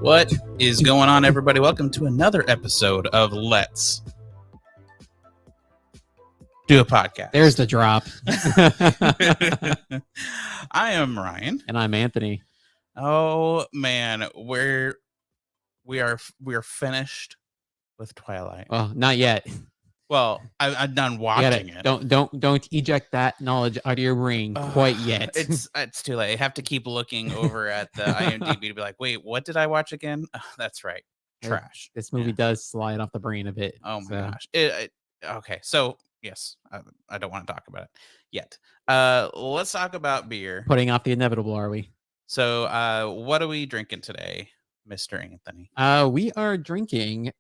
What is going on, everybody? Welcome to another episode of Let's Do a Podcast. There's the drop. I am Ryan. And I'm Anthony. Oh man, we are finished with Twilight. Well, not yet. Well, I'm done watching it. Don't eject that knowledge out of your brain quite yet. It's too late. I have to keep looking over at the IMDb to be like, wait, what did I watch again? Oh, that's right, trash. This movie does slide off the brain a bit. Oh my gosh. Okay, so yes, I don't want to talk about it yet. Let's talk about beer. Putting off the inevitable, are we? So, what are we drinking today, Mr. Anthony? We are drinking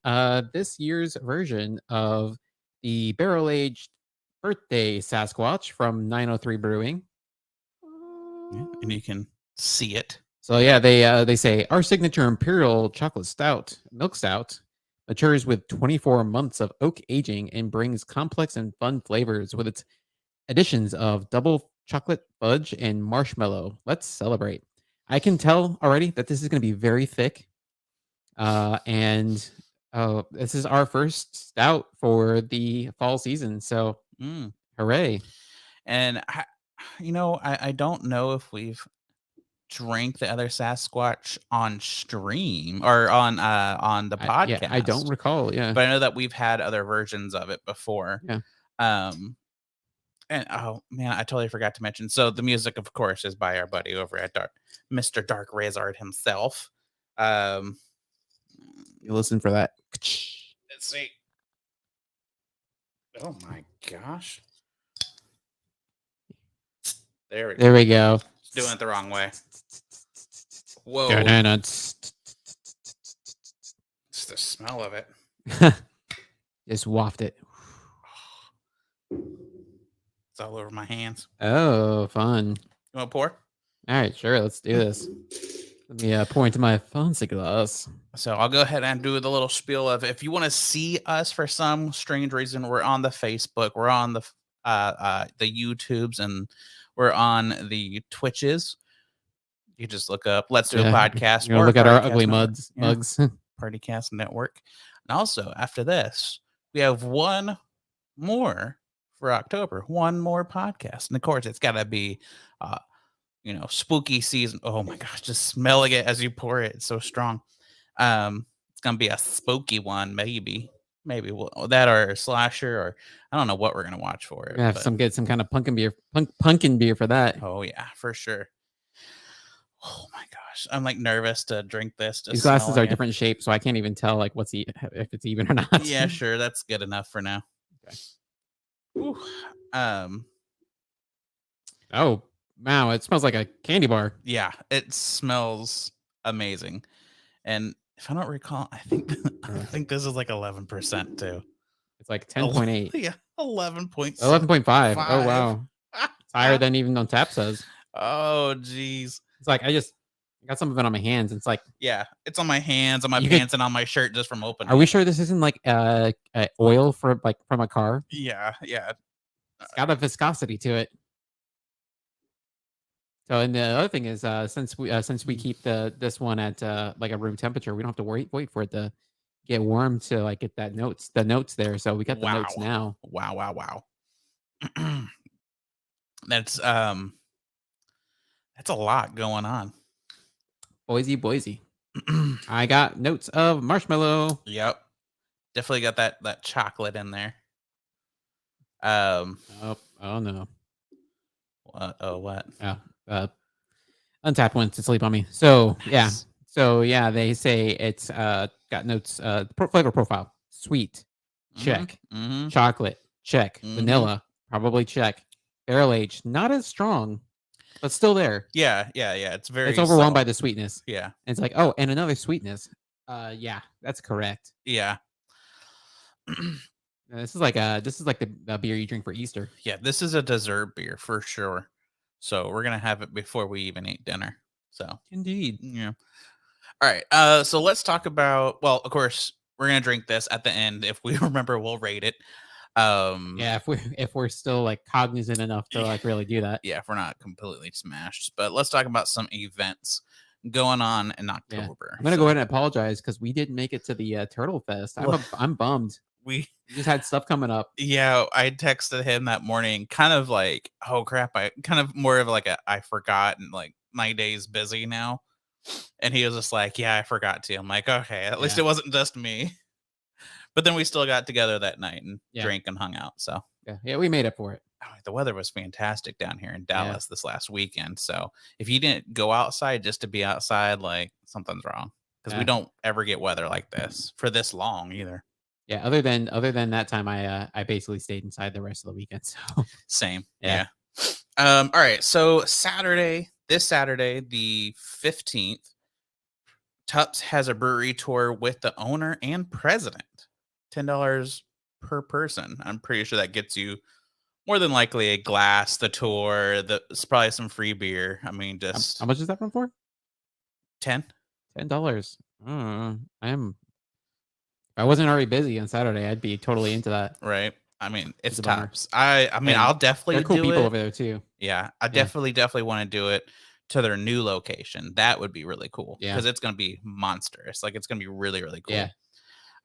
this year's version of the barrel-aged birthday Sasquatch from 903 Brewing. Yeah, and you can see it. So yeah, they say our signature imperial chocolate stout, milk stout, matures with 24 months of oak aging and brings complex and fun flavors with its additions of double chocolate fudge and marshmallow. Let's celebrate. I can tell already that this is going to be very thick. And this is our first stout for the fall season. So hooray. And I don't know if we've drank the other Sasquatch on stream or on the podcast. I don't recall. Yeah, but I know that we've had other versions of it before. Yeah. And oh man, I totally forgot to mention. So the music, of course, is by our buddy over at Mr. Dark Razard himself. You listen for that. Let's see. Oh my gosh. There we go. It's doing it the wrong way. Whoa. It's the smell of it. Just waft it. It's all over my hands. Oh, fun. You want to pour? All right, sure. Let's do this. Let me pour into my fancy glass. So I'll go ahead and do the little spiel of, if you want to see us for some strange reason, we're on the Facebook, we're on the YouTubes, and we're on the Twitches. You just look up Let's Do a Podcast. Or look at our ugly mugs. Partycast Network. And also, after this, we have one more for October. One more podcast. And of course, it's got to be, spooky season. Oh my gosh, just smelling it as you pour it. It's so strong. It's going to be a spooky one, maybe. Maybe that or a slasher, or I don't know what we're going to watch for it. We're gonna get some kind of pumpkin beer for that. Oh, yeah, for sure. Oh my gosh, I'm like nervous to drink this. These glasses are different shapes, so I can't even tell like if it's even or not. Yeah, sure, that's good enough for now. Okay. Ooh. Oh wow, it smells like a candy bar. Yeah, it smells amazing. And if I don't recall, I think this is like 11% too. It's like 10.8. Yeah, 11.6. 11.5. Oh wow, it's higher than even on tap says. Oh geez. It's like I got some of it on my hands. It's like, yeah, it's on my hands, on my pants, and on my shirt just from opening. Are we sure this isn't like oil from a car? Yeah. It's got a viscosity to it. So, and the other thing is, since we keep this one at like a room temperature, we don't have to wait for it to get warm to like get the notes there. So we got the notes now. Wow. That's a lot going on. Boise. I got notes of marshmallow. Yep. Definitely got that chocolate in there. Oh no. What? Oh, what? Untapped went to sleep on me. So yeah. So yeah, they say it's got notes, flavor profile. Sweet. Check. Mm-hmm. Chocolate. Check. Mm-hmm. Vanilla. Probably check. Barrel aged. Not as strong, but still there. Yeah. It's overwhelmed by the sweetness. Yeah. And it's like, oh, and another sweetness. Yeah, that's correct. Yeah. This is like the beer you drink for Easter. Yeah, this is a dessert beer for sure. So we're gonna have it before we even eat dinner. So indeed. Yeah. All right. So let's talk about. Well, of course, we're gonna drink this at the end. If we remember, we'll rate it. Yeah, if we're still like cognizant enough to like really do that. Yeah, if we're not completely smashed. But let's talk about some events going on in Yeah. October. I'm gonna So go ahead and apologize because we didn't make it to the Turtle Fest. I'm bummed. we We just had stuff coming up. yeah, I texted him that morning, kind of like, oh crap, I kind of more of like a I forgot and like my day's busy now. And he was just like, yeah, I forgot to. I'm like, okay, at least Yeah. it wasn't just me. But then we still got together that night and Yeah. drank and hung out. So Yeah, we made up for it. the weather was fantastic down here in Yeah. Dallas this last weekend. So if you didn't go outside just to be outside, like something's wrong because we Yeah. don't ever get weather like this for this long either. Yeah, other than that time, I basically stayed inside the rest of the weekend. So Same. Yeah. Yeah. All right. So this Saturday, the 15th, Tups has a brewery tour with the owner and president. $10 per person. I'm pretty sure that gets you more than likely a glass, the tour, it's probably some free beer. I mean, how just much is that one for? 10, $10. If I wasn't already busy on Saturday, I'd be totally into that. right? I mean, it's a bummer. Tups. I mean, And I'll they're definitely cool do people it. over there too. Yeah, I definitely want to do it to their new location. That would be really cool Yeah. because it's going to be monstrous. Like it's going to be really, really cool. Yeah.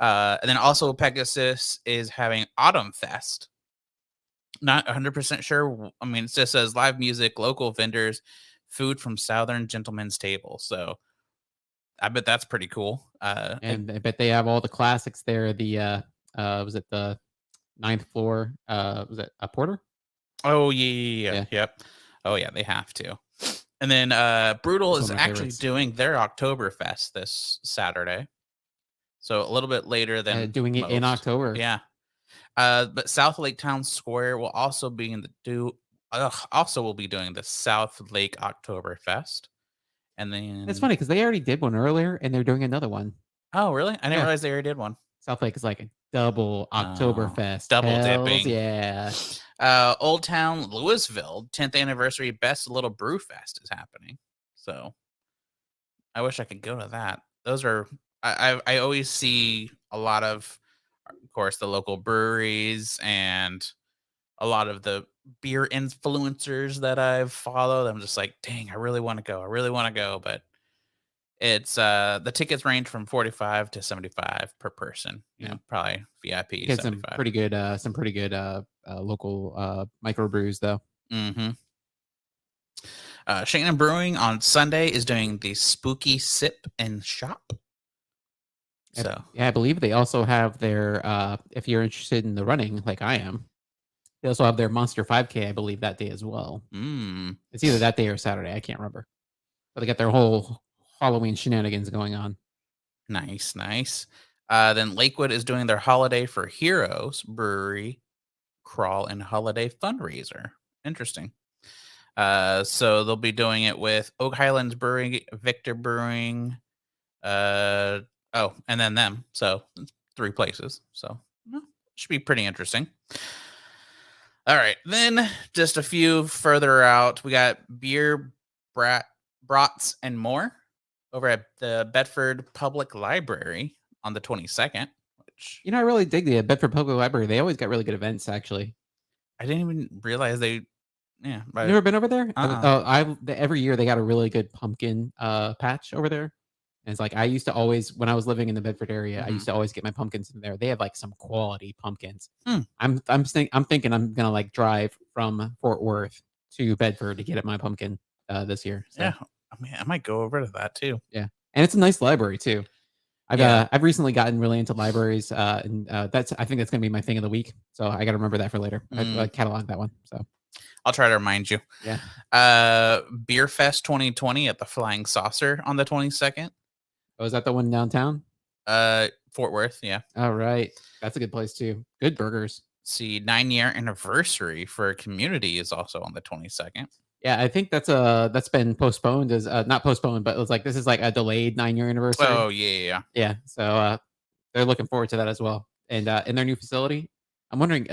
And then also Pegasus is having Autumn Fest. Not 100% sure. I mean, it just says live music, local vendors, food from Southern Gentlemen's Table. So I bet that's pretty cool. And I bet they have all the classics there. The was it the ninth floor? Was it a porter? Oh yeah. Yep. Oh yeah, they have to. And then Brutal That's is one of my actually favorites. doing their Oktoberfest this Saturday. So a little bit later than doing it in most. October. Yeah. But South Lake Town Square will also be in also will be doing the South Lake Oktoberfest. And then It's funny because they already did one earlier, and they're doing another one. Oh, really? I didn't Yeah. realize they already did one. South Lake is like a double Oktoberfest. Double Hells dipping. yeah. Old Town Louisville 10th anniversary Best Little Brew Fest is happening. So I wish I could go to that. Those are I always see a lot of course the local breweries and a lot of the beer influencers that I've followed. I'm just like, dang, I really want to go. I really want to go, but it's the tickets range from 45 to 75 per person. You know, probably VIP. Get some pretty good local microbrews though. Mm-hmm. Shannon Brewing on Sunday is doing the Spooky Sip and Shop. So I believe they also have their if you're interested in the running like I am, they also have their Monster 5K, I believe, that day as well. It's either that day or Saturday, I can't remember. But they got their whole Halloween shenanigans going on. Nice. Then Lakewood is doing their Holiday for Heroes brewery crawl and holiday fundraiser. Interesting. So they'll be doing it with Oak Highlands Brewing, Victor Brewing, and then them. So 3 places. So should be pretty interesting. All right, then just a few further out, we got Beer Brats and More over at the Bedford Public Library on the 22nd. Which I really dig the Bedford Public Library. They always got really good events, actually. I didn't even realize they. Yeah, right. Never been over there? Every year they got a really good pumpkin patch over there. And it's like I used to always, when I was living in the Bedford area, I used to always get my pumpkins in there. They have like some quality pumpkins. I'm thinking I'm gonna like drive from Fort Worth to Bedford to get at my pumpkin this year. So. Yeah, I mean, I might go over to that too. Yeah, and it's a nice library too. I've recently gotten really into libraries, and I think that's gonna be my thing of the week. So I got to remember that for later. I catalog that one. So I'll try to remind you. Yeah. Beer Fest 2020 at the Flying Saucer on the 22nd. Oh, is that the one downtown? Fort Worth, yeah. All right. That's a good place too. Good burgers. See, 9-year anniversary for Community is also on the 22nd. Yeah, I think that's been postponed as not postponed, but it was like this is like a delayed 9-year anniversary. Oh yeah. Yeah. So they're looking forward to that as well. And in their new facility, I'm wondering,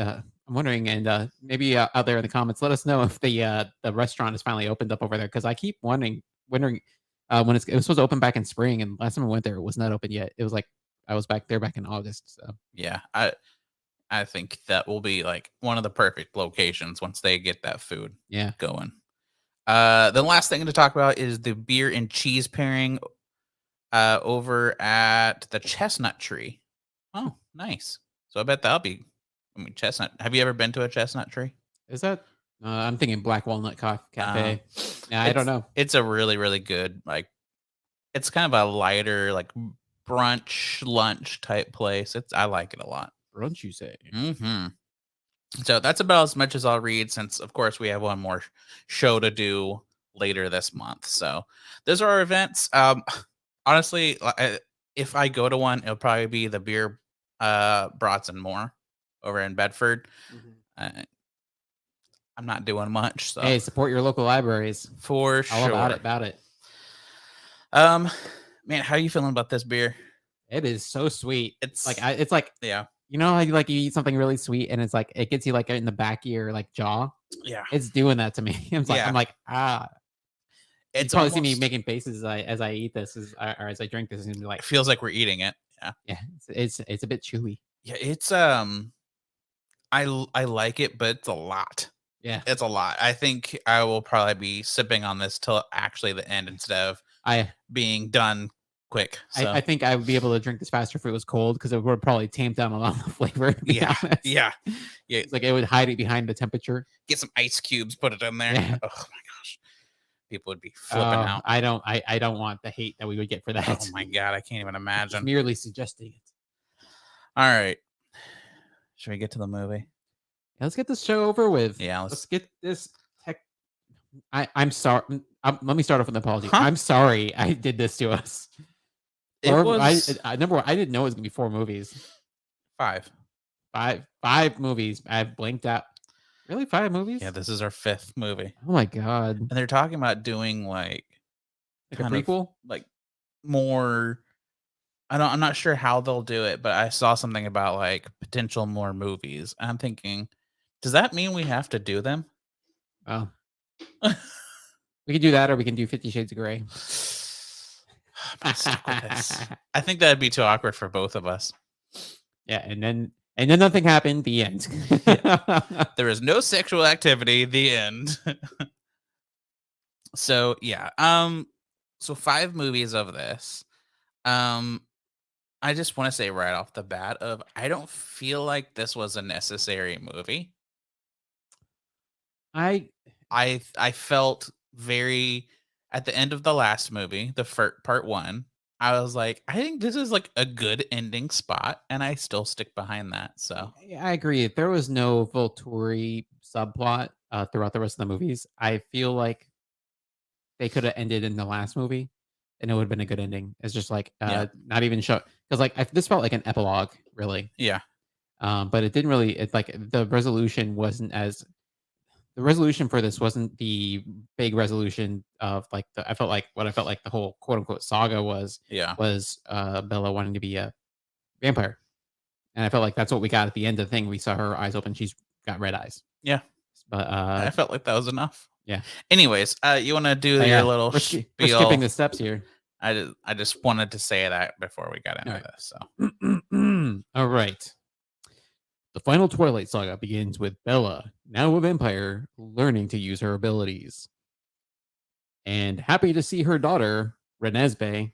and maybe out there in the comments, let us know if the restaurant is finally opened up over there because I keep wondering when it was supposed to open back in spring, and last time I went there, it was not open yet. It was like I was back there back in August. So yeah, I think that will be like one of the perfect locations once they get that food going. The last thing to talk about is the beer and cheese pairing over at the Chestnut Tree. Oh, nice. So I bet that'll be. I mean, Chestnut. Have you ever been to a Chestnut Tree? Is that? I'm thinking Black Walnut Cafe. Nah, I don't know. It's a really, really good, like, it's kind of a lighter, like, brunch, lunch type place. I like it a lot. Brunch, you say? Mm-hmm. So that's about as much as I'll read since, of course, we have one more show to do later this month. So those are our events. Honestly, if I go to one, it'll probably be the beer brats and more over in Bedford. Uh, I'm not doing much, so Hey, support your local libraries. for All sure. about it. Man, how are you feeling about this beer? It is so sweet. It's it's like, yeah, you know how you eat something really sweet and it's like it gets you like in the back of your like jaw. yeah. It's doing that to me. I'm Yeah. like ah. You It's probably see me almost, making faces as I eat this, or as I drink this, and be like, it feels like we're eating it. Yeah, yeah, it's a bit chewy. yeah. It's I like it, but it's a lot. Yeah, It's a lot. I think I will probably be sipping on this till actually the end instead of being done quick. So I think I would be able to drink this faster if it was cold because it would probably tamp down a lot of the flavor. To be yeah, honest. yeah. It's like it would hide it behind the temperature. Get some ice cubes, put it in there. Yeah. Oh my gosh, people would be flipping out. I don't want the hate that we would get for that. Oh my god, I can't even Just imagine. merely suggesting it. All right, should we get to the movie? Let's get this show over with. Yeah, let's get this tech. I'm sorry. Let me start off with an apology. Huh? I'm sorry I did this to us. It was Number one, I didn't know it was gonna be 4 movies. 5 movies. I've blanked out. Really, 5 movies? Yeah, this is our 5th movie. Oh my god. And they're talking about doing like a prequel? Like more. I'm not sure how they'll do it, but I saw something about like potential more movies. I'm thinking, does that mean we have to do them? Oh. We can do that, or we can do 50 Shades of Grey. I'm stuck with this. I think that'd be too awkward for both of us. Yeah, and then nothing happened. The end. There is no sexual activity. The end. So yeah. So 5 movies of this. I just want to say right off the bat I don't feel like this was a necessary movie. I felt very at the end of the last movie, the part 1, I was like, I think this is like a good ending spot, and I still stick behind that. So I agree. If there was no Volturi subplot throughout the rest of the movies, I feel like they could have ended in the last movie, and it would have been a good ending. It's just like not even show because like this felt like an epilogue, really. Yeah. But it didn't really. It's like the resolution wasn't as. The resolution for this wasn't the big resolution of like I felt like the whole quote unquote saga was Bella wanting to be a vampire. And I felt like that's what we got at the end of the thing. We saw her eyes open. She's got red eyes. Yeah. But I felt like that was enough. Yeah. Anyways, you want to do your little spiel? We're skipping the steps here. I just wanted to say that before we got into this. So all right. The final Twilight saga begins with Bella, now a vampire, learning to use her abilities. And happy to see her daughter, Renesmee,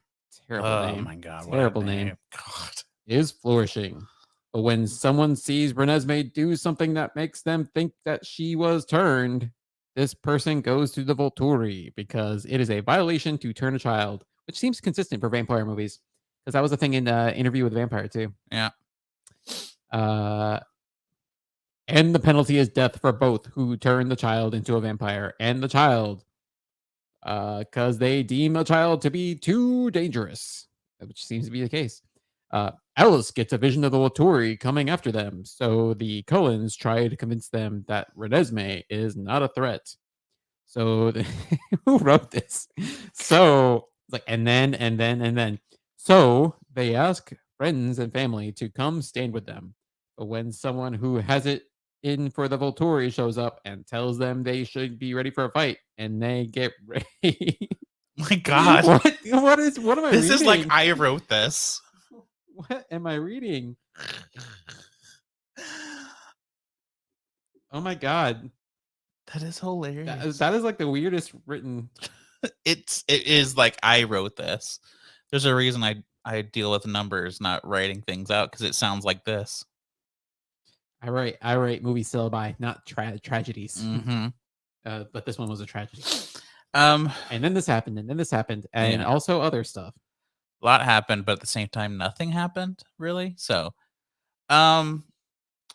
terrible name. Oh my god, terrible name. God. Is flourishing. But when someone sees Renesmee do something that makes them think that she was turned, this person goes to the Volturi because it is a violation to turn a child, which seems consistent for vampire movies. Because that was a thing in Interview with the Vampire too. Yeah. And the penalty is death for both who turn the child into a vampire and the child, because they deem a child to be too dangerous, which seems to be the case. Alice gets a vision of the Volturi coming after them, so the Cullens try to convince them that Renesmee is not a threat. So who wrote this? So it's like, and then. So they ask friends and family to come stand with them. But when someone who has it in for the Volturi shows up and tells them they should be ready for a fight, and they get ready. My God, what am I this reading? This is like I wrote this. What am I reading? Oh my God. That is hilarious. That is like the weirdest written. It is like I wrote this. There's a reason I deal with numbers, not writing things out, because it sounds like this. I write movie syllabi, not tragedies. Mm-hmm. But this one was a tragedy. Um, And then this happened, and then this happened, and Yeah. also other stuff. A lot happened, but at the same time, nothing happened really. So, um,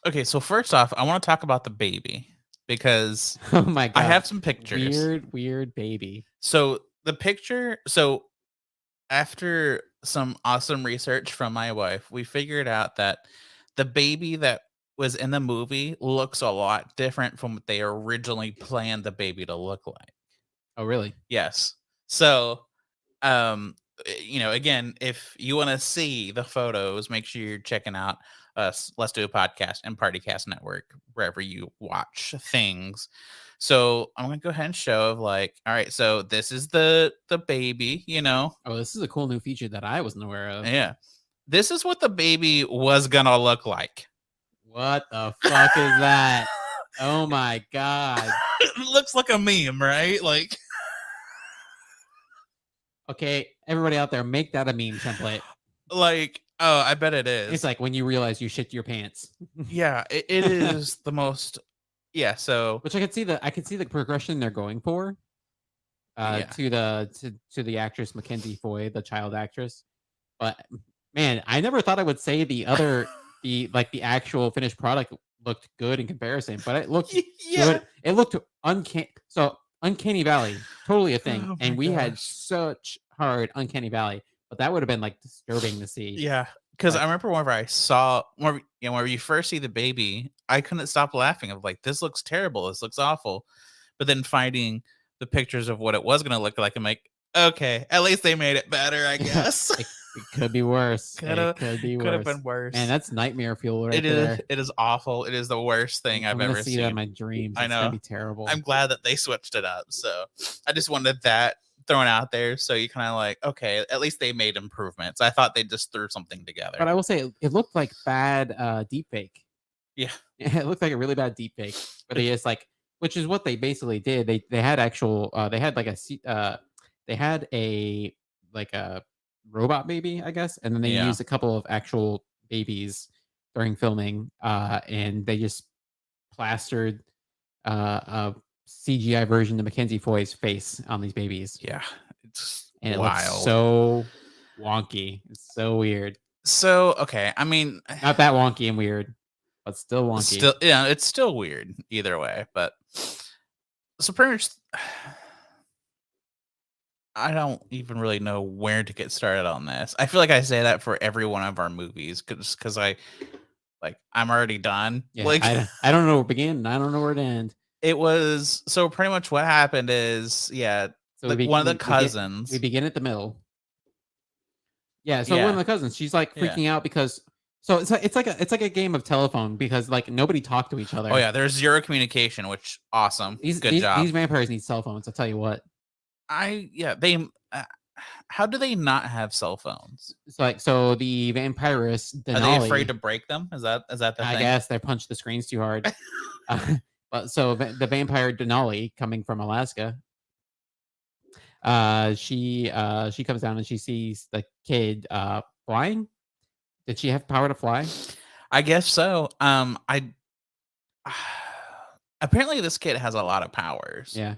okay. So first off, I want to talk about the baby because Oh my god! I have some pictures. Weird baby. So the picture. So after some awesome research from my wife, we figured out that the baby that was in the movie looks a lot different from what they originally planned the baby to look like. Oh really? Yes. So, again, if you want to see the photos, make sure you're checking out us. Let's Do a Podcast and Partycast Network wherever you watch things. So I'm gonna go ahead and show of like, all right, so this is the baby, Oh, this is a cool new feature that I wasn't aware of. Yeah. This is what the baby was gonna look like. What the fuck is that? Oh my god! It looks like a meme, right? Like, Okay, everybody out there, make that a meme template. oh, I bet it is. It's like when you realize you shit your pants. Yeah, it is the most. Yeah, so Which I could see the progression they're going for. Yeah. To the actress Mackenzie Foy, the child actress. But man, I never thought I would say the actual finished product looked good in comparison, but it looked Yeah. good. It looked uncanny. So Uncanny Valley, totally a thing, Oh and my we had gosh. such hard Uncanny Valley, but that would have been like disturbing to see. Yeah, because I Like- remember whenever I saw whenever you first see the baby, I couldn't stop laughing. Of like, this looks terrible. This looks awful. But then finding the pictures of what it was gonna look like, I'm like, okay, at least they made it better, I guess. It could be worse. Could have been worse. Man, that's nightmare fuel right It is. there. It is awful. It is the worst thing I'm I've gonna ever see seen. that in my dreams. I It's know. gonna be terrible. I'm glad that they switched it up. So I just wanted that thrown out there. So you kind of like, okay, at least they made improvements. I thought they just threw something together. But I will say it looked like bad deep fake. Yeah. It looked like a really bad deep fake. But they just like, which is what they basically did. They had actual they had like they had a like a robot baby, I guess, and then they Yeah. used a couple of actual babies during filming, and they just plastered a CGI version of Mackenzie Foy's face on these babies. Yeah. It's And it wild. looks so wonky. It's so weird. So okay, I mean, Not that wonky and weird, but still wonky. still, yeah, it's still weird either way. But so pretty much, I don't even really know where to get started on this. I feel like I say that for every one of our movies because I'm already done. Yeah, Like I don't know where to begin. I don't know where to end. it was so pretty much what happened is So one of the cousins. We begin at the middle. Yeah, so Yeah. one of the cousins, she's like freaking out because so it's like a game of telephone because like nobody talked to each other. Oh yeah, there's zero communication, which awesome. Good job. These vampires need cell phones. I'll tell you what. They how do they not have cell phones? So the vampiress Denali, Are they afraid to break them? Is that the thing? I guess they punched the screens too hard. But so the vampire Denali coming from Alaska, she comes down and she sees the kid flying. Did she have power to fly? I guess so. I apparently this kid has a lot of powers. Yeah,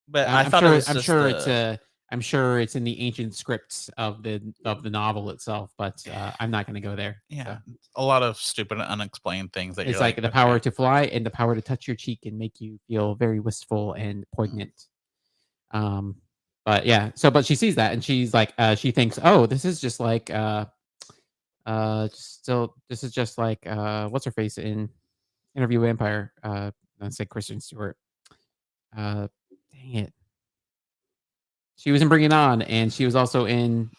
but I thought it was I'm just sure I'm sure it's in the ancient scripts of the novel itself, but I'm not going to go there. Yeah, So. a lot of stupid, unexplained things that It's you're like the okay. power to fly and the power to touch your cheek and make you feel very wistful and poignant. But yeah, but she sees that and she's like, she thinks, oh, this is just like, this is just like, what's her face in Interview with Vampire? Let's say Kristen Stewart. Dang it. She was in Bring It On, and she was also in,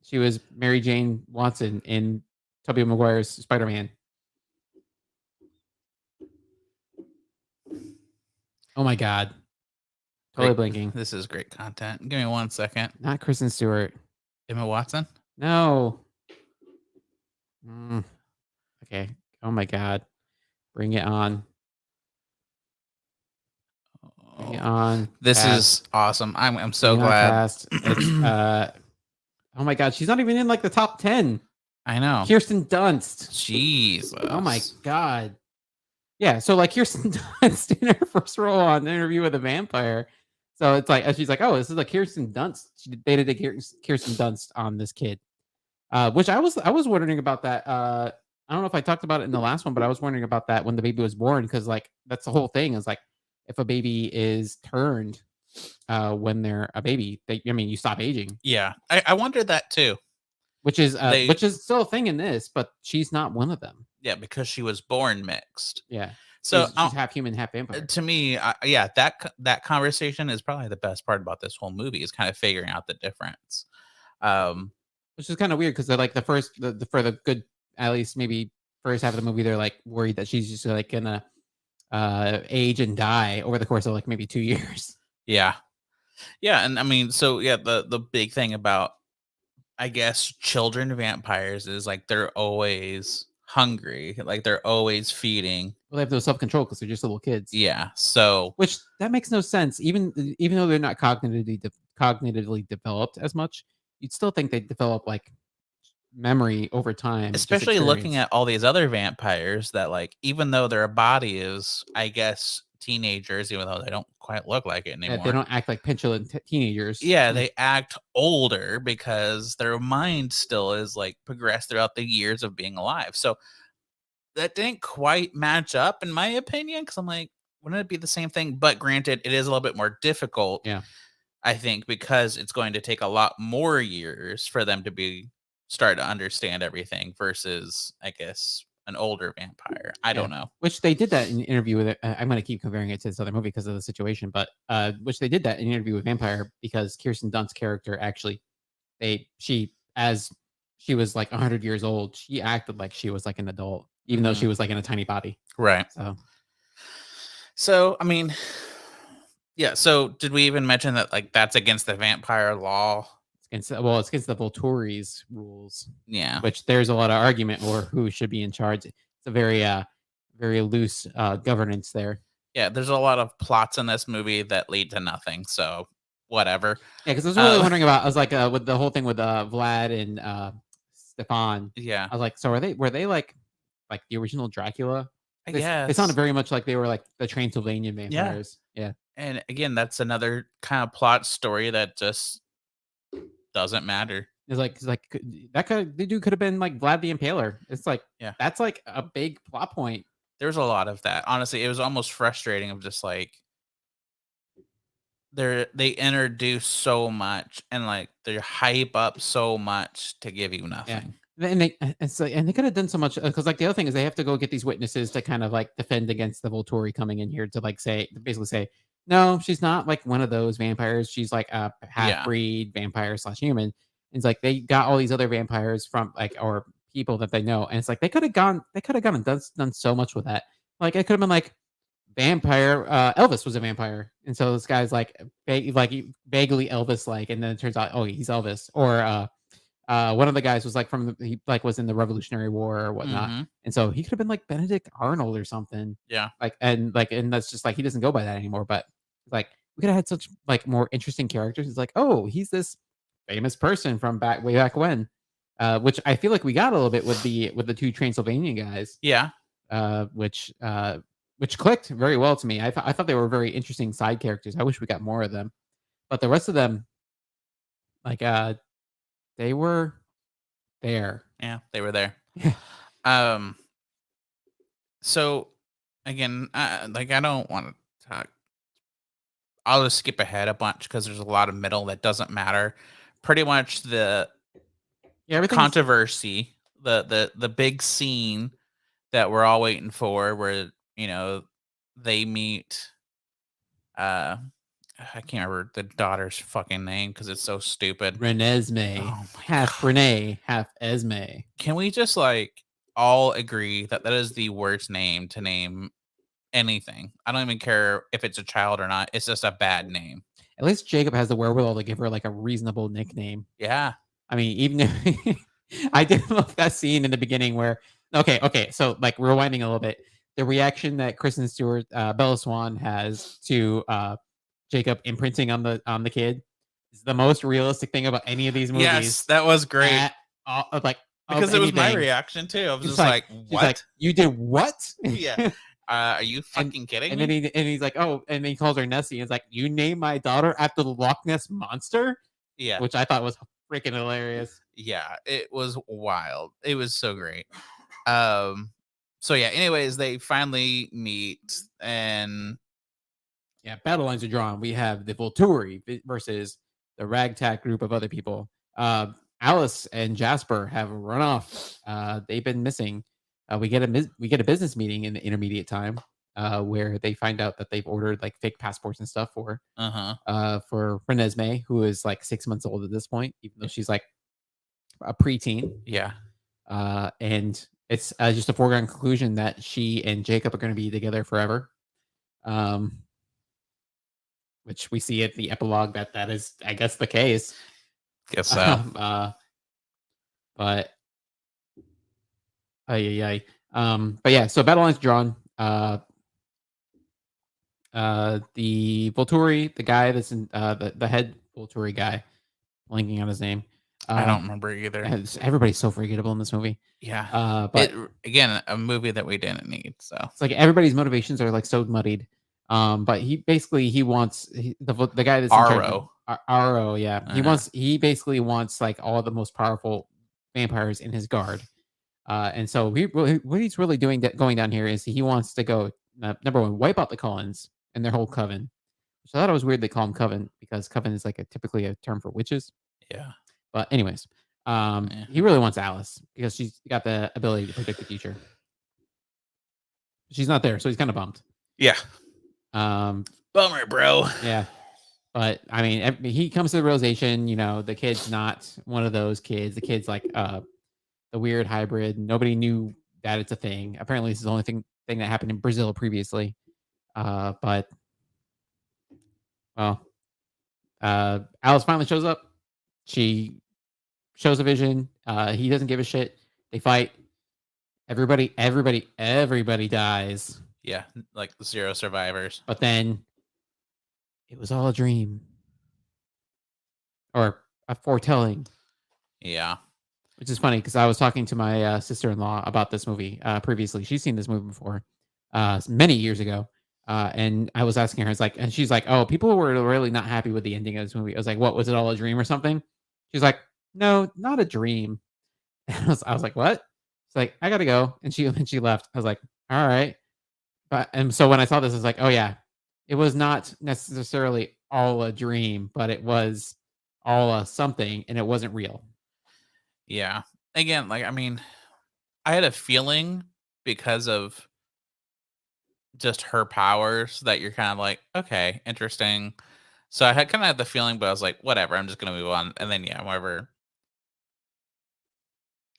she was Mary Jane Watson in Tobey Maguire's Spider-Man. Oh my God. Totally blinking. This is great content. Give me 1 second. Not Kristen Stewart. Emma Watson? No. Mm. Okay. Oh my God. Bring it on. On This cast. is awesome. I'm so Moving on glad. cast. It's oh my god, she's not even in like the top 10. I know. Kirsten Dunst. Jesus. Oh my god. Yeah, so like Kirsten Dunst in her first role on Interview with a Vampire. So it's like she's like, oh, this is like Kirsten Dunst. She dated a Kirsten Dunst on this kid. Which I was wondering about that. I don't know if I talked about it in the last one, but I was wondering about that when the baby was born, because like that's the whole thing is like if a baby is turned when they're a baby, you stop aging. Yeah, I wondered that too. Which is still a thing in this, but she's not one of them. Yeah, because she was born mixed. Yeah. So she's half human, half vampire. To me, yeah, that conversation is probably the best part about this whole movie is kind of figuring out the difference. Which is kind of weird because they're like for the good, at least maybe first half of the movie, they're like worried that she's just like gonna age and die over the course of like maybe 2 years. Yeah. Yeah, and I mean, so yeah, the big thing about, I guess, children vampires is like they're always hungry, like they're always feeding. Well, they have no self-control because they're just little kids. Yeah, so which that makes no sense. Even though they're not cognitively developed as much, you'd still think they develop like memory over time. especially looking at all these other vampires that, like, even though their body is, I guess, teenagers, even though they don't quite look like it anymore. They don't act like petulant teenagers. Yeah, they act older because their mind still is like progressed throughout the years of being alive. So that didn't quite match up in my opinion, because I'm like, wouldn't it be the same thing? But granted, it is a little bit more difficult. Yeah. I think because it's going to take a lot more years for them to start to understand everything versus, I guess, an older vampire. I don't know. Which they did that in Interview with. I'm going to keep comparing it to this other movie because of the situation, but which they did that in Interview with Vampire because Kirsten Dunst's character actually, as she was like 100 years old, she acted like she was like an adult, even though she was like in a tiny body. Right. So I mean, yeah. So did we even mention that like that's against the vampire law? It's against the Volturi's rules. Yeah. Which there's a lot of argument over who should be in charge. It's a very loose governance there. Yeah, there's a lot of plots in this movie that lead to nothing. So whatever. Yeah, because I was really wondering about. I was like, with the whole thing with Vlad and Stefan. Yeah. I was like, so were they like the original Dracula? I guess they sounded very much like they were like the Transylvanian vampires. Yeah. And again, that's another kind of plot story that just doesn't matter. It's like the dude could have been like Vlad the Impaler. It's like, yeah, that's like a big plot point. There's a lot of that. Honestly, it was almost frustrating of just like they introduce so much and like they hype up so much to give you nothing. Yeah. And they could have done so much because like the other thing is they have to go get these witnesses to kind of like defend against the Volturi coming in here to like basically say, no, she's not like one of those vampires. She's like a half-breed vampire / human. And it's like they got all these other vampires from like or people that they know, and it's like they could have gone and done so much with that. Like it could have been like vampire. Elvis was a vampire, and so this guy's like vaguely Elvis like, and then it turns out he's Elvis. Or one of the guys was like he was in the Revolutionary War or whatnot, and so he could have been like Benedict Arnold or something. Yeah, and that's just like he doesn't go by that anymore. But like we could have had such like more interesting characters. It's like, oh, he's this famous person from way back when, which I feel like we got a little bit with the two Transylvanian guys. Yeah, which clicked very well to me. I thought they were very interesting side characters. I wish we got more of them, but the rest of them, like they were there. Yeah, they were there. So again, like I don't want to talk. I'll just skip ahead a bunch because there's a lot of middle that doesn't matter. Pretty much the controversy, the big scene that we're all waiting for, where they meet. I can't remember the daughter's fucking name because it's so stupid. Renesmee. Oh half God. Renee, half Esme. Can we just like all agree that is the worst name to name anything? I don't even care if it's a child or not. It's just a bad name. At least Jacob has the wherewithal to give her like a reasonable nickname. Yeah. I mean, even if I did love that scene in the beginning where okay, so like rewinding a little bit, the reaction that Kristen Stewart, Bella Swan has to Jacob imprinting on the kid is the most realistic thing about any of these Yes, movies. that was great At all, like of because it was my anything. reaction too. I was It's just like like, she's like, "What?" "You did what?" Yeah. Are you and fucking kidding and then me? he's like, "Oh," and then he calls her Nessie. And it's like, "You named my daughter after the Loch Ness monster," Yeah. which I thought was freaking hilarious. Yeah, it was wild. It was so great. Um so yeah, anyways, they finally meet and Yeah, battle lines are drawn. We have the Volturi versus the ragtag group of other people. Alice and Jasper have run off. They've been missing. We get a business meeting in the intermediate time, where they find out that they've ordered like fake passports and stuff uh-huh. for Renesmee, who is like 6 months old at this point, even though she's like a preteen. Yeah. And it's just a foregone conclusion that she and Jacob are going to be together forever. Um, which we see at the epilogue that is, I guess, the case. Guess so. Um, uh, but ay. But yeah, so battle lines drawn. The Volturi, the guy that's in the head Volturi guy, blanking on his name. I don't remember either. Everybody's so forgettable in this movie. Yeah. But Again, a movie that we didn't need, so. it's like everybody's motivations are like so muddied. But he wants the guy that's in charge of Aro. Aro, yeah. Uh-huh. He basically wants like all the most powerful vampires in his guard. And so what he's really doing going down here is he wants to go number one, wipe out the Collins and their whole coven. Which I thought it was weird they call him coven because coven is like typically a term for witches. Yeah. But anyways, Yeah. he really wants Alice because she's got the ability to predict the future. She's not there, so he's kind of bummed. Yeah. Um, Bummer, bro. yeah, but I mean, he comes to the realization, the kid's not one of those kids. The kid's like the weird hybrid. Nobody knew that it's a thing. Apparently, this is the only thing that happened in Brazil previously. But well, Alice finally shows up. She shows a vision. He doesn't give a shit. They fight. Everybody dies. Yeah, like 0 survivors. But then it was all a dream or a foretelling. Yeah. Which is funny because I was talking to my sister-in-law about this movie previously. She's seen this movie before, many years ago. And I was asking her, and she's like, "Oh, people were really not happy with the ending of this movie." I was like, "What, was it all a dream or something?" She's like, "No, not a dream." And I was like, "What?" It's like, "I gotta go," and she left. I was like, "All right," and so when I saw this, I was like, "Oh yeah, it was not necessarily all a dream, but it was all a something, and it wasn't real." Yeah. Again, like, I mean, I had a feeling because of just her powers that you're kind of like, okay, interesting. So I had kind of had the feeling, but I was like, whatever, I'm just gonna move on. And then yeah, whenever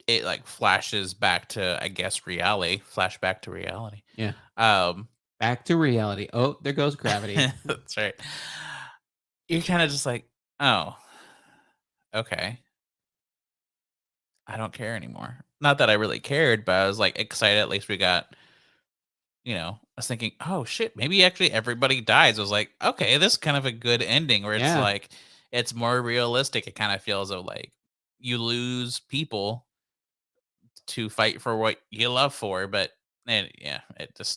it like flashes back to, I guess, reality, flashback to reality. Yeah. Um, Back to reality. Oh, there goes gravity. that's right. You're kind of just like, oh, okay. I don't care anymore. Not that I really cared, but I was like excited. At least we got, I was thinking, oh shit, maybe actually everybody dies. I was like, okay, this is kind of a good ending where it's Yeah. like, it's more realistic. It kind of feels of like you lose people to fight for what you love for, but it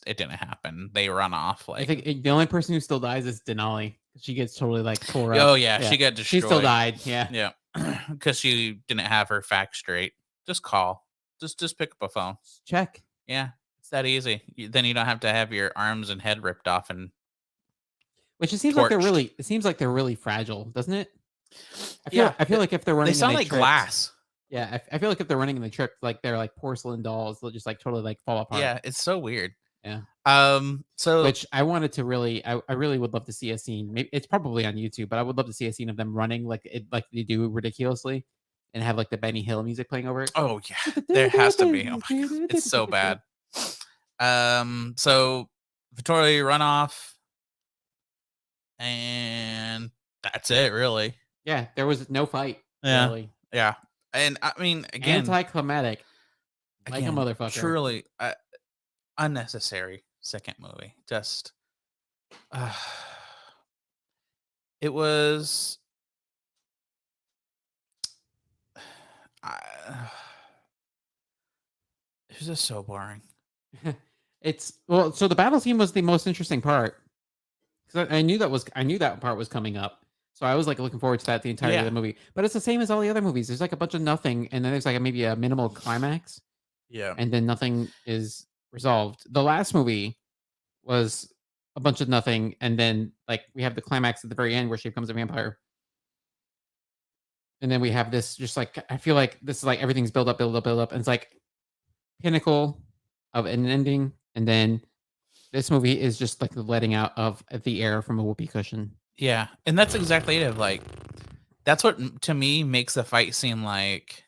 didn't happen. They run off I like, think the only person who still dies is Denali. She gets totally like tore up. oh yeah, she got She still destroyed. died. Yeah. Yeah, because she didn't have her facts straight. Just call, just pick up a phone. Check. Yeah, it's that easy. Then you don't have to have your arms and head ripped off and Which it seems torched. like they're really fragile, doesn't it? Yeah, I feel like if they're running, they sound and like tripped, glass. Yeah, I feel like if they're running in the trip, like they're like porcelain dolls, they'll just like totally like fall apart. Yeah, it's so weird. Yeah. So Which I wanted to I really would love to see a scene. Maybe it's probably on YouTube, but I would love to see a scene of them running like they do ridiculously, and have like the Benny Hill music playing over it. oh yeah, there has to be. Oh my god, it's so bad. So Vittoria run off, and that's it, really. Yeah, there was no fight. Yeah, Really. yeah. And I mean, again, Anticlimactic. Like a motherfucker. truly unnecessary second movie. Just It was I it was just so boring. It's well, so the battle scene was the most interesting part. 'Cause I knew that part was coming up. So I was, like, looking forward to that the entirety of Yeah. the movie. But it's the same as all the other movies. There's, like, a bunch of nothing, and then there's, like, maybe a minimal climax, Yeah. and then nothing is resolved. The last movie was a bunch of nothing, and then, like, we have the climax at the very end where she becomes a vampire. And then we have this just, like I feel like this is, like, everything's build up, build up, build up, and it's, like, pinnacle of an ending, and then this movie is just, like, the letting out of the air from a whoopee cushion. Yeah, and that's exactly it, like, that's what to me makes the fight seem like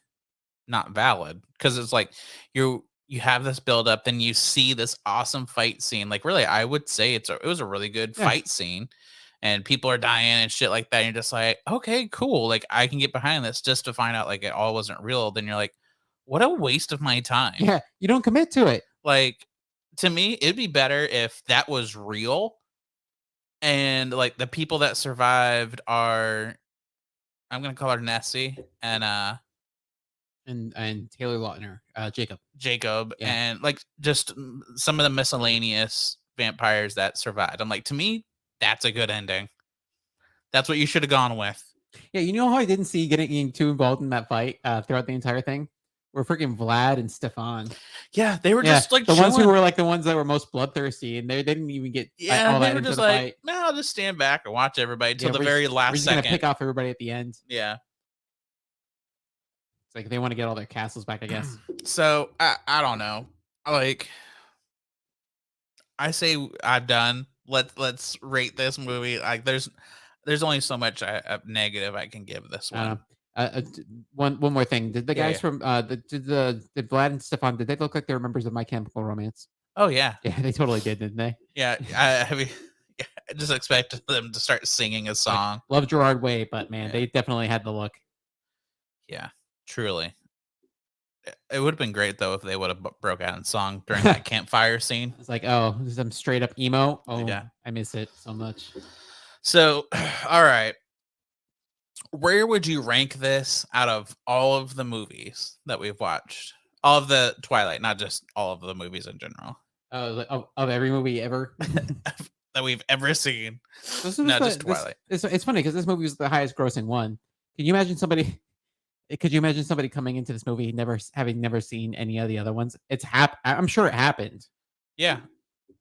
not valid because it's like you have this build up, then you see this awesome fight scene. Like really, I would say it was a really good Yeah. fight scene, and people are dying and shit like that. And you're just like, okay, cool. Like I can get behind this just to find out like it all wasn't real. Then you're like, what a waste of my time. Yeah, you don't commit to it. Like to me, it'd be better if that was real and like the people that survived are I'm gonna call her Nessie and And Taylor Lautner, Jacob. Jacob Yeah. and like just some of the miscellaneous vampires that survived. I'm like, to me, that's a good ending. That's what you should have gone with. Yeah, you know how I didn't see getting too involved in that fight, throughout the entire thing? Were freaking Vlad and Stefan. Yeah, they were Yeah, just like the ones who chilling. were, like, the ones that were most bloodthirsty, and they didn't even get, Yeah, all they that were into just the like, fight. no, I'll just stand back and watch everybody till Yeah, the very we're last just gonna second. pick off everybody at the end. Yeah. It's like they wanna get all their castles back, I guess. So I don't know. Like I say I'm done. Let's rate this movie. Like there's only so much negative I can give this I don't one. know. One more thing. Did the Yeah, guys yeah. from, did Vlad and Stefan, did they look like they were members of My Chemical Romance? Oh yeah. Yeah, they totally did, didn't they? Yeah. I mean yeah, I just expected them to start singing a Like, song. love Gerard Way, but man, Yeah. they definitely had the look. Yeah. Truly. It would have been great though if they would have broke out in song during that campfire scene. It's like, oh, this is some straight up emo. Oh, Yeah. I miss it so much. So, all right. Where would you rank this out of all of the movies that we've watched? All of the Twilight, not just all of the movies in general Of every movie ever. that we've ever seen. This was No, just Twilight. it's funny because this movie was the highest grossing one. Can you imagine somebody? Could you imagine somebody coming into this movie having never seen any of the other ones? I'm sure it happened. Yeah.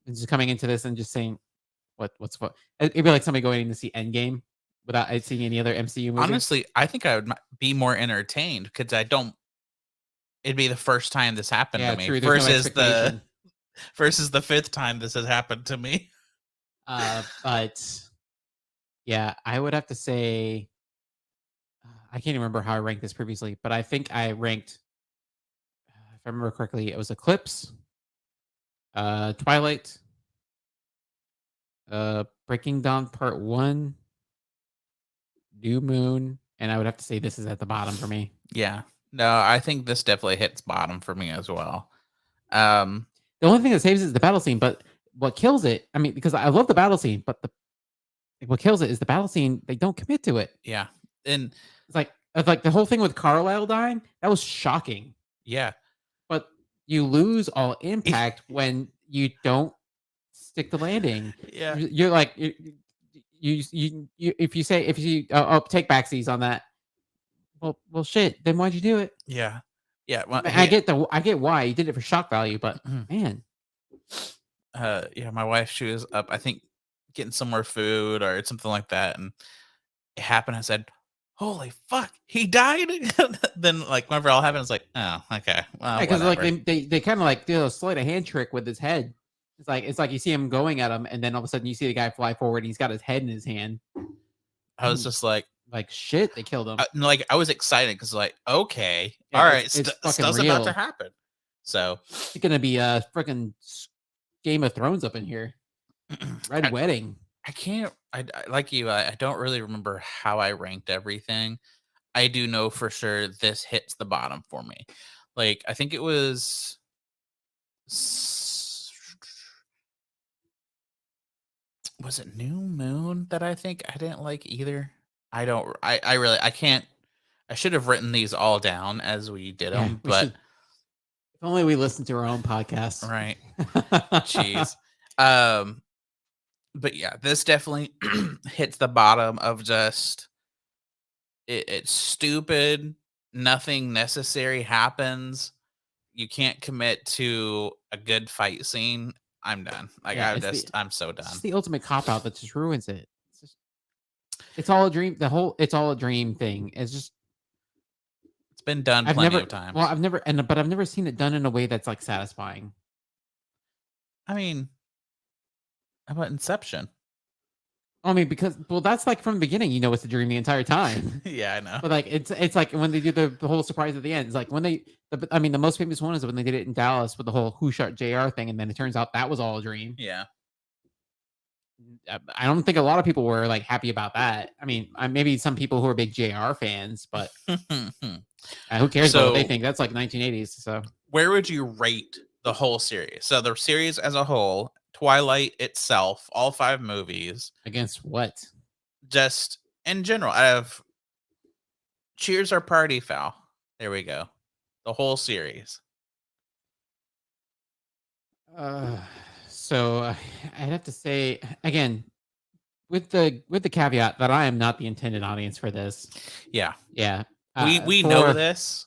And just coming into this and just saying, what's what? It'd be like somebody going in to see Endgame without seeing any other MCU movie. Honestly, I think I would be more entertained because I don't. It'd be the first time this happened Yeah, to me true. There's no expectation. versus the fifth time this has happened to me. But yeah, I would have to say I can't even remember how I ranked this previously, but I think I ranked, if I remember correctly, it was Eclipse, Twilight, Breaking Dawn Part 1, New Moon, and I would have to say this is at the bottom for me. Yeah. No, I think this definitely hits bottom for me as well. The only thing that saves it is the battle scene, but what kills it, I mean, because I love the battle scene, but what kills it is the battle scene, they don't commit to it. yeah. And It's like the whole thing with Carlisle dying, that was shocking. yeah. But you lose all impact when you don't stick the landing. Yeah. You're like you if you take backsies on that. Well, shit. Then why'd you do it? Yeah. Yeah. Well, I get why you did it for shock value, but man, yeah, my wife, she was up, I think, getting some more food or something like that, and it happened. I said, "Holy fuck, he died!" Then, like, whenever it all happened, it's like, "Oh, okay, well, because like whatever." they kind of like do a sleight of hand trick with his head. It's like you see him going at him, and then all of a sudden you see the guy fly forward, and he's got his head in his hand. I was just like, Shit, they killed him. like I was excited because, like, okay, Yeah, all right, it's fucking stuff's about to real. happen. So It's gonna be a freaking Game of Thrones up in here. Red Wedding. I can't. Like you. I don't really remember how I ranked everything. I do know for sure this hits the bottom for me. Like I think it was. Was it New Moon that I think I didn't like either? I don't. I really. I can't. I should have written these all down as we did Yeah, them, we but should. If only we listened to our own podcast. right. Jeez. Um. But yeah, this definitely hits the bottom of just it's stupid. Nothing necessary happens. You can't commit to a good fight scene. I'm done. Like Yeah, I'm so it's just done. the ultimate cop out that just ruins it. It's all a dream. The whole "it's all a dream" thing is just It's been done plenty of times. I've never seen it done in a way that's, like, satisfying. I mean, how about Inception? I mean, because well, that's, like, from the beginning, you know it's a dream the entire time. Yeah, I know. But, like, it's like when they do the whole surprise at the end, it's like when I mean, the most famous one is when they did it in Dallas with the whole "Who Shot JR" thing, and then it turns out that was all a dream. Yeah. I don't think a lot of people were, like, happy about that. I mean, maybe some people who are big JR fans, but, who cares about what they So, think? That's, like, 1980s, so where would you rate the whole series? So, the series as a whole, Twilight itself, all 5 movies, against what? just in general, out of Cheers or Party Foul? There we go. The whole series. Uh, so, I'd have to say, again, with the caveat that I am not the intended audience for this. Yeah. Yeah. We know this.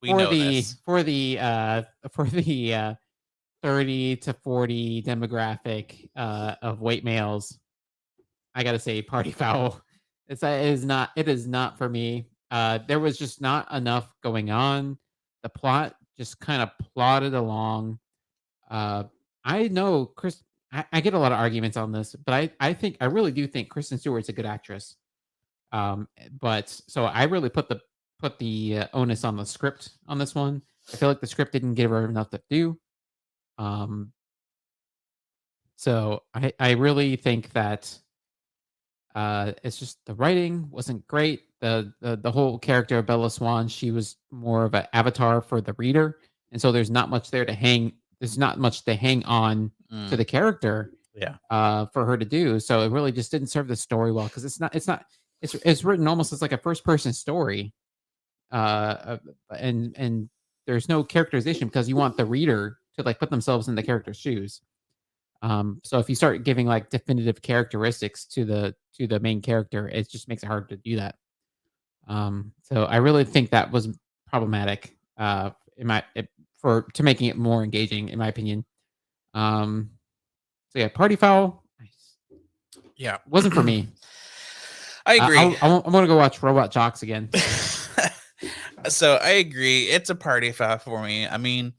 We For know the this. for the, uh for the, 30 to 40 demographic, of white males, I gotta say party foul. It is not for me. There was just not enough going on. The plot just kind of plodded along. Uh, I know Chris. I get a lot of arguments on this, but I really do think Kristen Stewart's a good actress. But so I really put the onus on the script on this one. I feel like the script didn't give her enough to do. Um, so I really think that it's just the writing wasn't great. The whole character of Bella Swan, she was more of an avatar for the reader, and so there's not much there to hang. There's not much to hang on to Mm, the character yeah. for her to do. So it really just didn't serve the story well because it's written almost as like a first person story, uh, and there's no characterization because you want the reader to like put themselves in the character's shoes. So if you start giving like definitive characteristics to the main character, it just makes it hard to do that. So I really think that was problematic in my it, for to making it more engaging, in my opinion. Um, so yeah, Party Foul Yeah. wasn't for me. I agree. I want to go watch Robot Jocks again. So I agree. It's a party foul for me. I mean,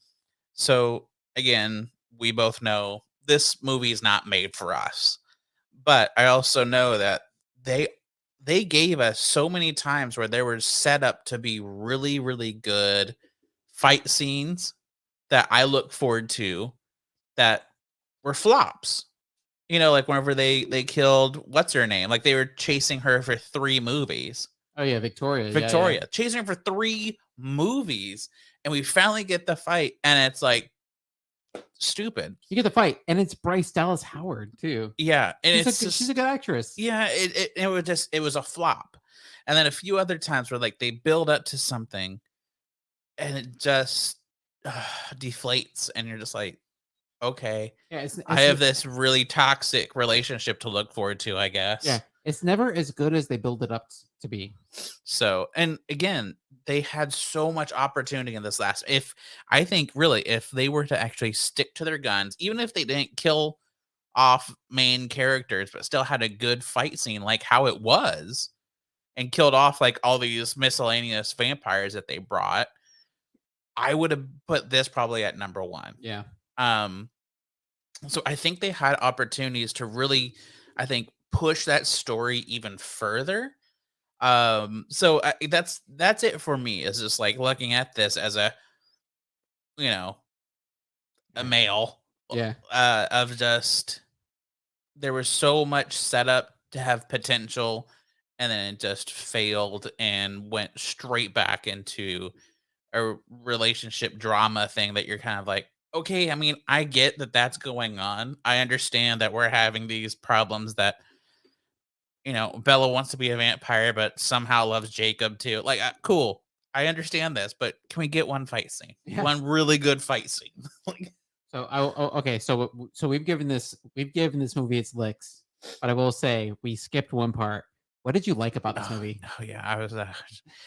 so again, we both know this movie is not made for us. But I also know that they they gave us so many times where there was set up to be really, really good fight scenes that I look forward to that were flops. You know, like whenever they killed what's her name? Like they were chasing her for 3 movies. Oh yeah, Victoria. Yeah, yeah. Victoria, chasing her for 3 movies, and we finally get the fight, and it's like stupid. You get the fight, and it's Bryce Dallas Howard too. Yeah, and it's She's a just good actress. yeah, it was a flop. And then a few other times where like they build up to something and it just deflates, and you're just like, okay, Yeah, I have this really toxic relationship to look forward to, I yeah, guess. it's never as good as they build it up to be. So, and again, they had so much opportunity in this last. If I think really, if they were to actually stick to their guns, even if they didn't kill off main characters, but still had a good fight scene like how it was, and killed off like all these miscellaneous vampires that they brought, I would have put this probably at number 1. Yeah. Um, so I think they had opportunities to really, I think, push that story even further. So that's it for me. Is just like looking at this as a, you know, a male, Yeah. of just there was so much setup to have potential, and then it just failed and went straight back into a relationship drama thing that you're kind of like, Okay, I mean, I get that that's going on. I understand that we're having these problems that, Bella wants to be a vampire, but somehow loves Jacob too. Like, cool. I understand this, but can we get one fight scene? Yeah. One really good fight scene. Like, So okay. So we've given this movie its licks, but I will say we skipped one part. What did you like about this oh, movie? oh yeah, I was,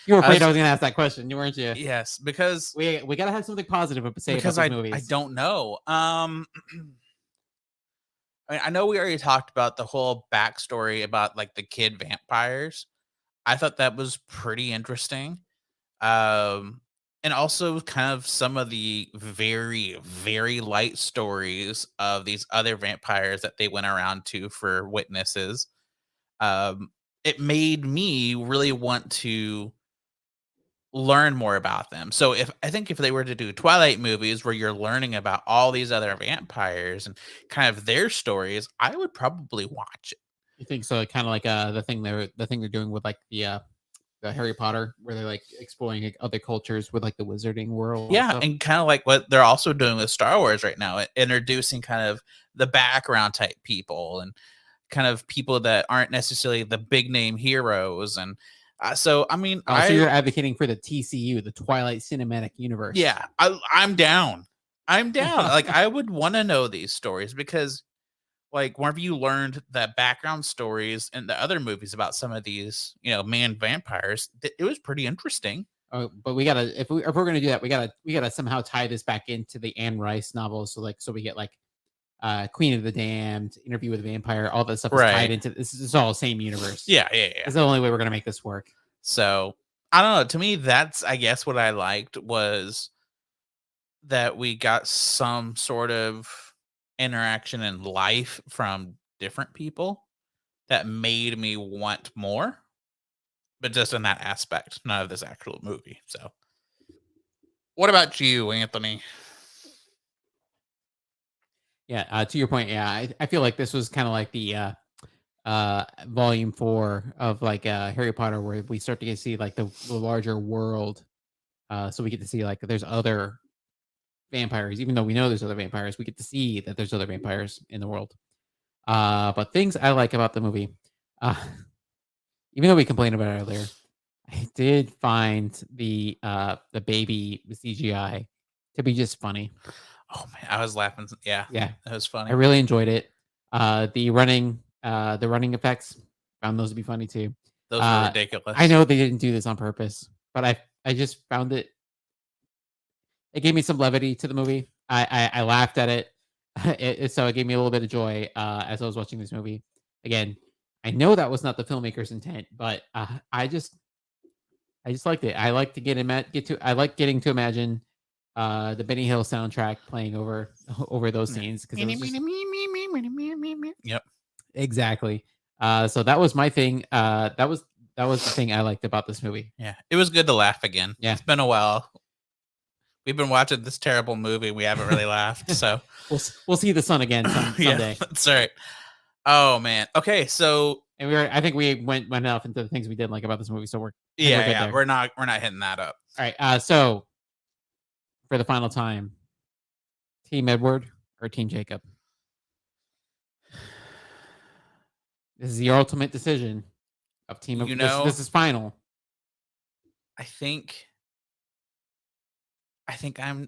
You were I afraid I was, was gonna ask that question, weren't you? yes, because We gotta have something positive to say about because these I movies. don't know. I know we already talked about the whole backstory about like the kid vampires. I thought that was pretty interesting. Um, and also kind of some of the very, very light stories of these other vampires that they went around to for witnesses. Um, it made me really want to learn more about them. So if they were to do Twilight movies where you're learning about all these other vampires and kind of their stories, I would probably watch it. You think so? Kind of like the thing they're doing with like the Harry Potter, where they're like exploring like, other cultures with like the wizarding world and Yeah, stuff. and kind of like what they're also doing with Star Wars right now, introducing kind of the background type people and kind of people that aren't necessarily the big name heroes. And so, I mean, Oh, so you're advocating for the TCU, the Twilight Cinematic Universe. yeah, I'm down. I'm down. Like, I would want to know these stories because, like, whenever you learned the background stories in the other movies about some of these, man vampires, it was pretty interesting. Oh, but we gotta if we're gonna do that, we gotta somehow tie this back into the Anne Rice novels. So we get like Queen of the Damned, Interview with a Vampire, all that stuff is tied Right. into this. Is all the same universe. Yeah, yeah, yeah. It's the only way we're gonna make this work. So I don't know. To me, that's I guess what I liked was that we got some sort of interaction in life from different people that made me want more, but just in that aspect, none of this actual movie. So, what about you, Anthony? Yeah, to your point, yeah, I feel like this was kind of like the volume 4 of like Harry Potter, where we start to get to see like the larger world. So we get to see like there's other vampires, even though we know there's other vampires, we get to see that there's other vampires in the world. But things I like about the movie, uh, even though we complained about it earlier, I did find the baby CGI to be just funny. Oh man, I was laughing. Yeah, Yeah, that was I funny. really enjoyed it. The running effects, found those to be funny too. Those were Uh, I ridiculous. know they didn't do this on purpose, but I just found it gave me some levity to the movie. I laughed at it. So it gave me a little bit of joy as I was watching this movie. Again, I know that was not the filmmaker's intent, but I just liked it. I like to I like getting to imagine the Benny Hill soundtrack playing over over those Yeah. scenes because it was just Yep. exactly. So that was my thing. That was the thing I liked about this movie. Yeah. It was good to laugh again. Yeah. It's been a while. We've been watching this terrible movie. We haven't really laughed. So, We'll see the sun again yeah, someday. that's right. Oh man. Okay, so And I think we went enough into the things we didn't like about this movie, so I think we're yeah, good yeah, there. we're not hitting that up. All right. So for the final time, Team Edward or Team Jacob? This is your ultimate decision of Team. You know, This is final. I think I'm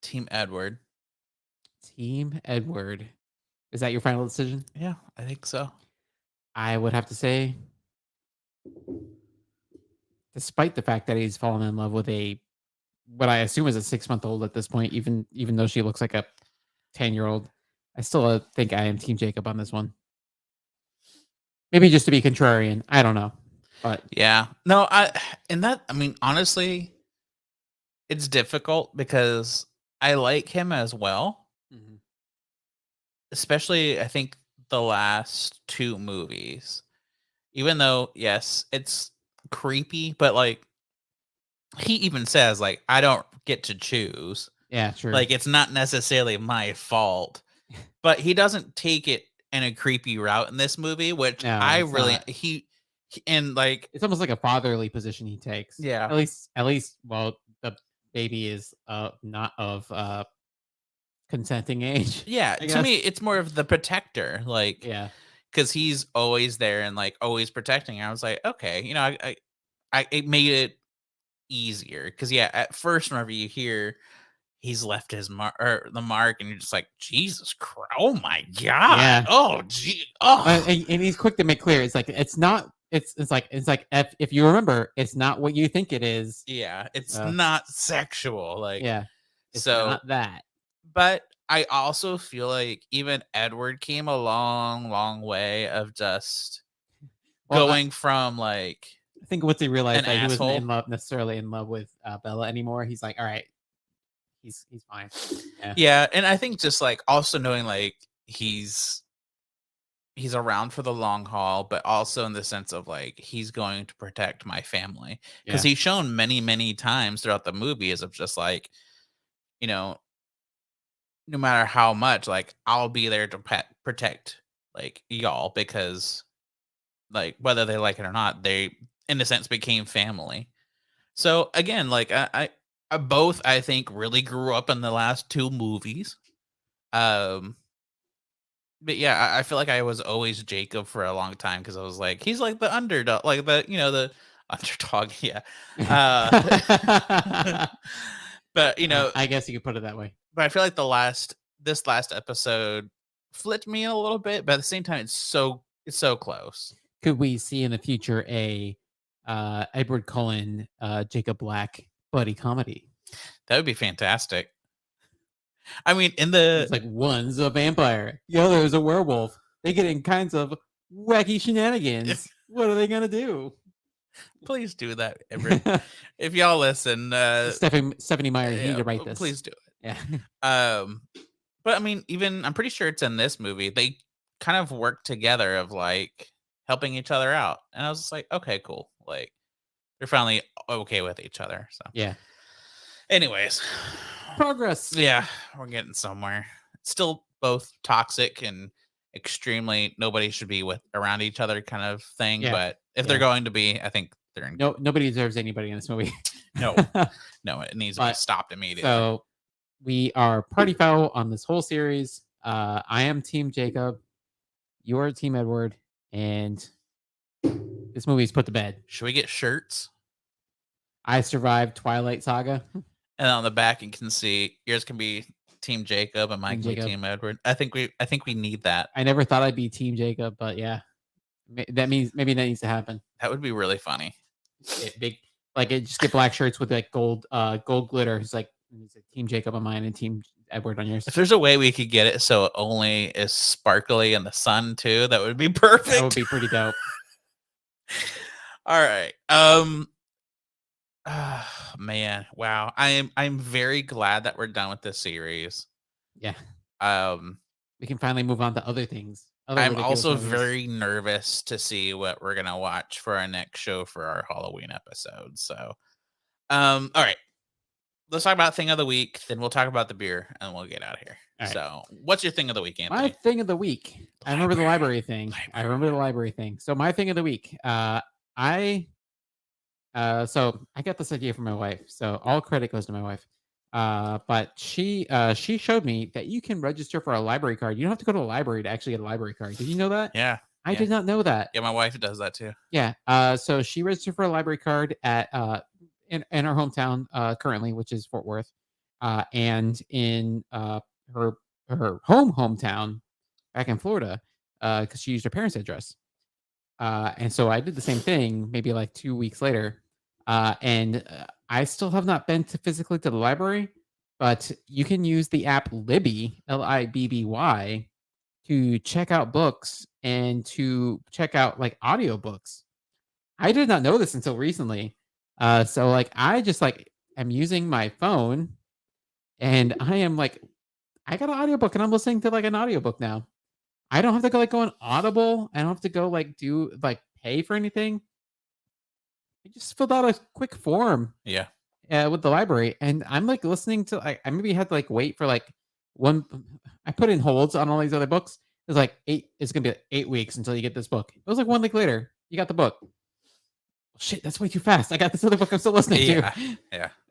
Team Edward. Team Edward. Is that your final decision? Yeah, I think so. I would have to say, despite the fact that he's fallen in love with a what I assume is a 6-month-old at this point, even though she looks like a 10-year-old, I still think I am Team Jacob on this one. Maybe just to be contrarian. I don't know, but Yeah. No, I mean, honestly, it's difficult because I like him as well, Mhm. especially I think the last two movies. Even though, yes, it's creepy, but like he even says, like, I don't get to choose. Yeah, sure. Like, it's not necessarily my fault. But he doesn't take it in a creepy route in this movie, which No, I it's really not. and like It's almost like a fatherly position he takes. yeah. At least, well, the baby is not of consenting age. Yeah, I to me, guess. it's more of the protector, like, Yeah. because he's always there and like always protecting her. I was like, okay, I it made it easier because yeah, at first whenever you hear he's left his mark or the mark, and you're just like, Jesus Christ, oh my god, Yeah. oh gee, oh And he's quick to make clear. It's like it's not. It's like if you remember, it's not what you think it is. yeah, it's So not sexual, like yeah, it's so. not that. But I also feel like even Edward came a long, long way of just Well, I, going from like I think once he an realized that he wasn't asshole. in love necessarily in love with Bella anymore, he's like, all right, he's fine. Yeah. Yeah, and I think just like also knowing like he's around for the long haul, but also in the sense of like he's going to protect my family because Yeah. he's shown many, many times throughout the movie as of just like, you know, no matter how much, like I'll be there to protect like y'all because like whether they like it or not, they in a sense became family. So again, like I both I think really grew up in the last two movies. Um, but yeah, I feel like I was always Jacob for a long time because I was like, he's like the underdog, like the underdog, yeah. But I guess you could put it that way. but I feel like this last episode flipped me a little bit, but at the same time, it's so close. Could we see in the future a Edward Cullen, Jacob Black buddy comedy? That would be fantastic. I mean, in the It's like one's a vampire, the other is a werewolf. They get in kinds of wacky shenanigans. What are they gonna do? please do that, Everett. If y'all listen, Stephanie Meyer, you need to write this. please do it. Yeah. But I mean, even I'm pretty sure it's in this movie. They kind of work together of like helping each other out, and I was just like, okay, cool. Like they're finally okay with each other. So, Yeah. anyways, Progress. yeah, we're getting somewhere. Still both toxic and extremely nobody should be with around each other kind of thing. Yeah. But if they're going to be, I think they're in. No, nobody deserves anybody in this movie. No, no, it needs to be But- stopped immediately. So we are party foul on this whole series. I am Team Jacob. You're Team Edward, and this movie's put to bed. Should we get shirts? I survived Twilight Saga. And on the back, you can see yours can be Team Jacob and mine can be Jacob. Team Edward. I think we need that. I never thought I'd be Team Jacob, but yeah, that means maybe that needs to happen. That would be really funny. Big, like it just get black shirts with like gold glitter. It's like Team Jacob on mine and Team Edward on yours. If there's a way we could get it so it only is sparkly in the sun too, that would be perfect. That would be pretty dope. All right. Man, wow. I'm very glad that we're done with this series. Yeah. Um, We can finally move on to other things. I'm also very nervous to see what we're gonna watch for our next show for our Halloween episode. So, all right, let's talk about thing of the week. Then we'll talk about the beer, and we'll get out of here. All right. So, what's your thing of the week, Anthony? My thing of the week. I remember the library thing. I remember the library thing. So my thing of the week. So I got this idea from my wife. So all credit goes to my wife. But she showed me that you can register for a library card. You don't have to go to a library to actually get a library card. Did you know that? Yeah, I did not know that. yeah. My wife does that too. Yeah. So she registered for a library card at in our hometown currently, which is Fort Worth, and in her hometown back in Florida, because she used her parents' address. And so I did the same thing maybe like 2 weeks later. And I still have not been physically to the library, but you can use the app Libby, Libby, to check out books and to check out like audiobooks. I did not know this until recently. So like I just like am using my phone and I am like, I got an audiobook and I'm listening to like an audiobook now. I don't have to go on Audible. I don't have to go pay for anything. I just filled out a quick form Yeah. with the library, and I'm like listening to. I maybe had to like wait for like one. I put in holds on all these other books. It's like 8. It's gonna be like 8 weeks until you get this book. It was like 1 week later, you got the book. Shit, that's way too fast. I got this other book I'm still listening Yeah. to.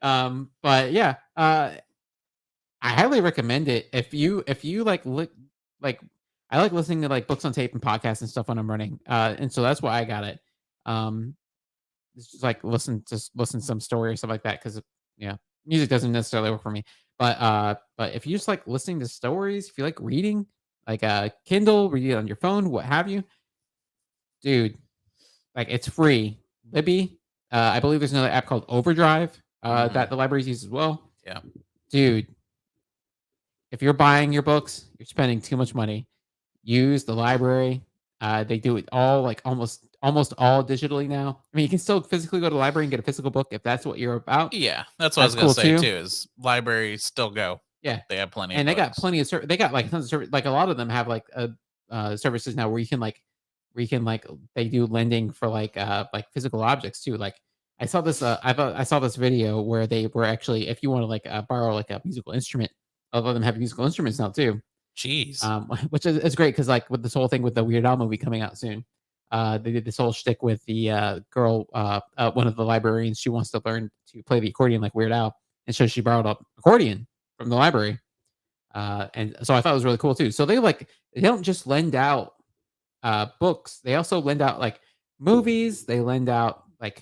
Yeah. But yeah. I highly recommend it if you like like I like listening to like books on tape and podcasts and stuff when I'm running. And so that's why I got it. Um, it's just like listen to some story or something like that because yeah, music doesn't necessarily work for me. But if you just like listening to stories, if you like reading, like Kindle, read it on your phone, what have you, dude, like it's free. Libby, I believe there's another app called Overdrive that the libraries use as well. Yeah. Dude, if you're buying your books, you're spending too much money. Use the library. They do it all like almost all digitally now. I mean, you can still physically go to the library and get a physical book if that's what you're about. Yeah, that's what I That's was gonna cool say too. too. Is libraries still go? Yeah, They have plenty of and they got books. plenty of they got like tons of service. Like a lot of them have like services now where you can like they do lending for like physical objects too. Like I saw this video where they were actually if you want to like borrow like a musical instrument, a lot of them have musical instruments now too. Jeez. Which is great because like with this whole thing with the Weird Al movie coming out soon, they did this whole shtick with the girl, one of the librarians. She wants to learn to play the accordion like Weird Al, and so she borrowed an accordion from the library, and so I thought it was really cool too. So they don't just lend out books; they also lend out like movies. They lend out like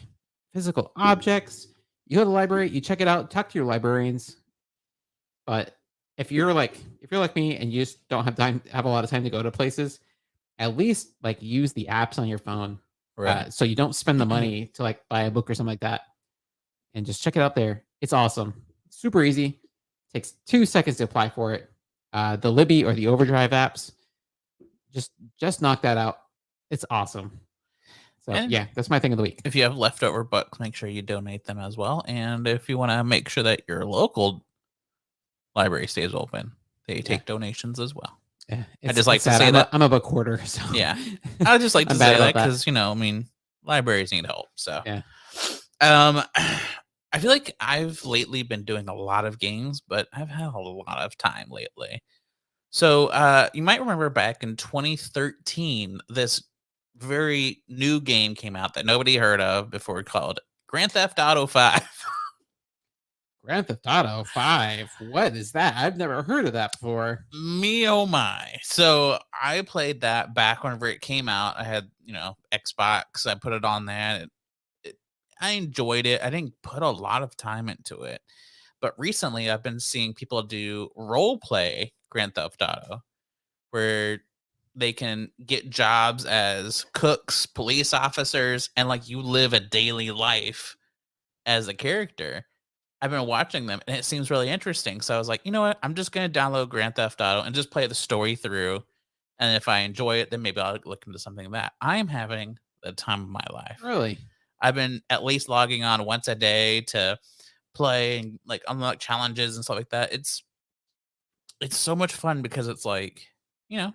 physical objects. You go to the library, you check it out, talk to your librarians, but if you're like me and you just don't have a lot of time to go to places, at least like use the apps on your phone, Right. so you don't spend the money to like buy a book or something like that, and just check it out there. It's awesome, super easy. Takes 2 seconds to apply for it. The Libby or the Overdrive apps, just knock that out. It's awesome. So And yeah, that's my thing of the week. if you have leftover books, make sure you donate them as well. And if you want to make sure that your local library stays open, they Yeah, take donations as well. yeah. I just like It's to sad. say that. I'm a book hoarder, so Yeah. I just like to I'm bad say that about that. because, I mean, libraries need help. So, Yeah. um, I feel like I've lately been doing a lot of games, but I've had a lot of time lately. So, you might remember back in 2013, this very new game came out that nobody heard of before called Grand Theft Auto 5. Grand Theft Auto 5. What is that? I've never heard of that before. Me oh my. So I played that back whenever it came out. I had, Xbox. I put it on there. I enjoyed it. I didn't put a lot of time into it. But recently I've been seeing people do role play Grand Theft Auto where they can get jobs as cooks, police officers, and like you live a daily life as a character. I've been watching them and it seems really interesting. So I was like, you know what? I'm just going to download Grand Theft Auto and just play the story through. And if I enjoy it, then maybe I'll look into something that I am having the time of my life. Really? I've been at least logging on once a day to play and like unlock challenges and stuff like that. It's so much fun because it's like, you know,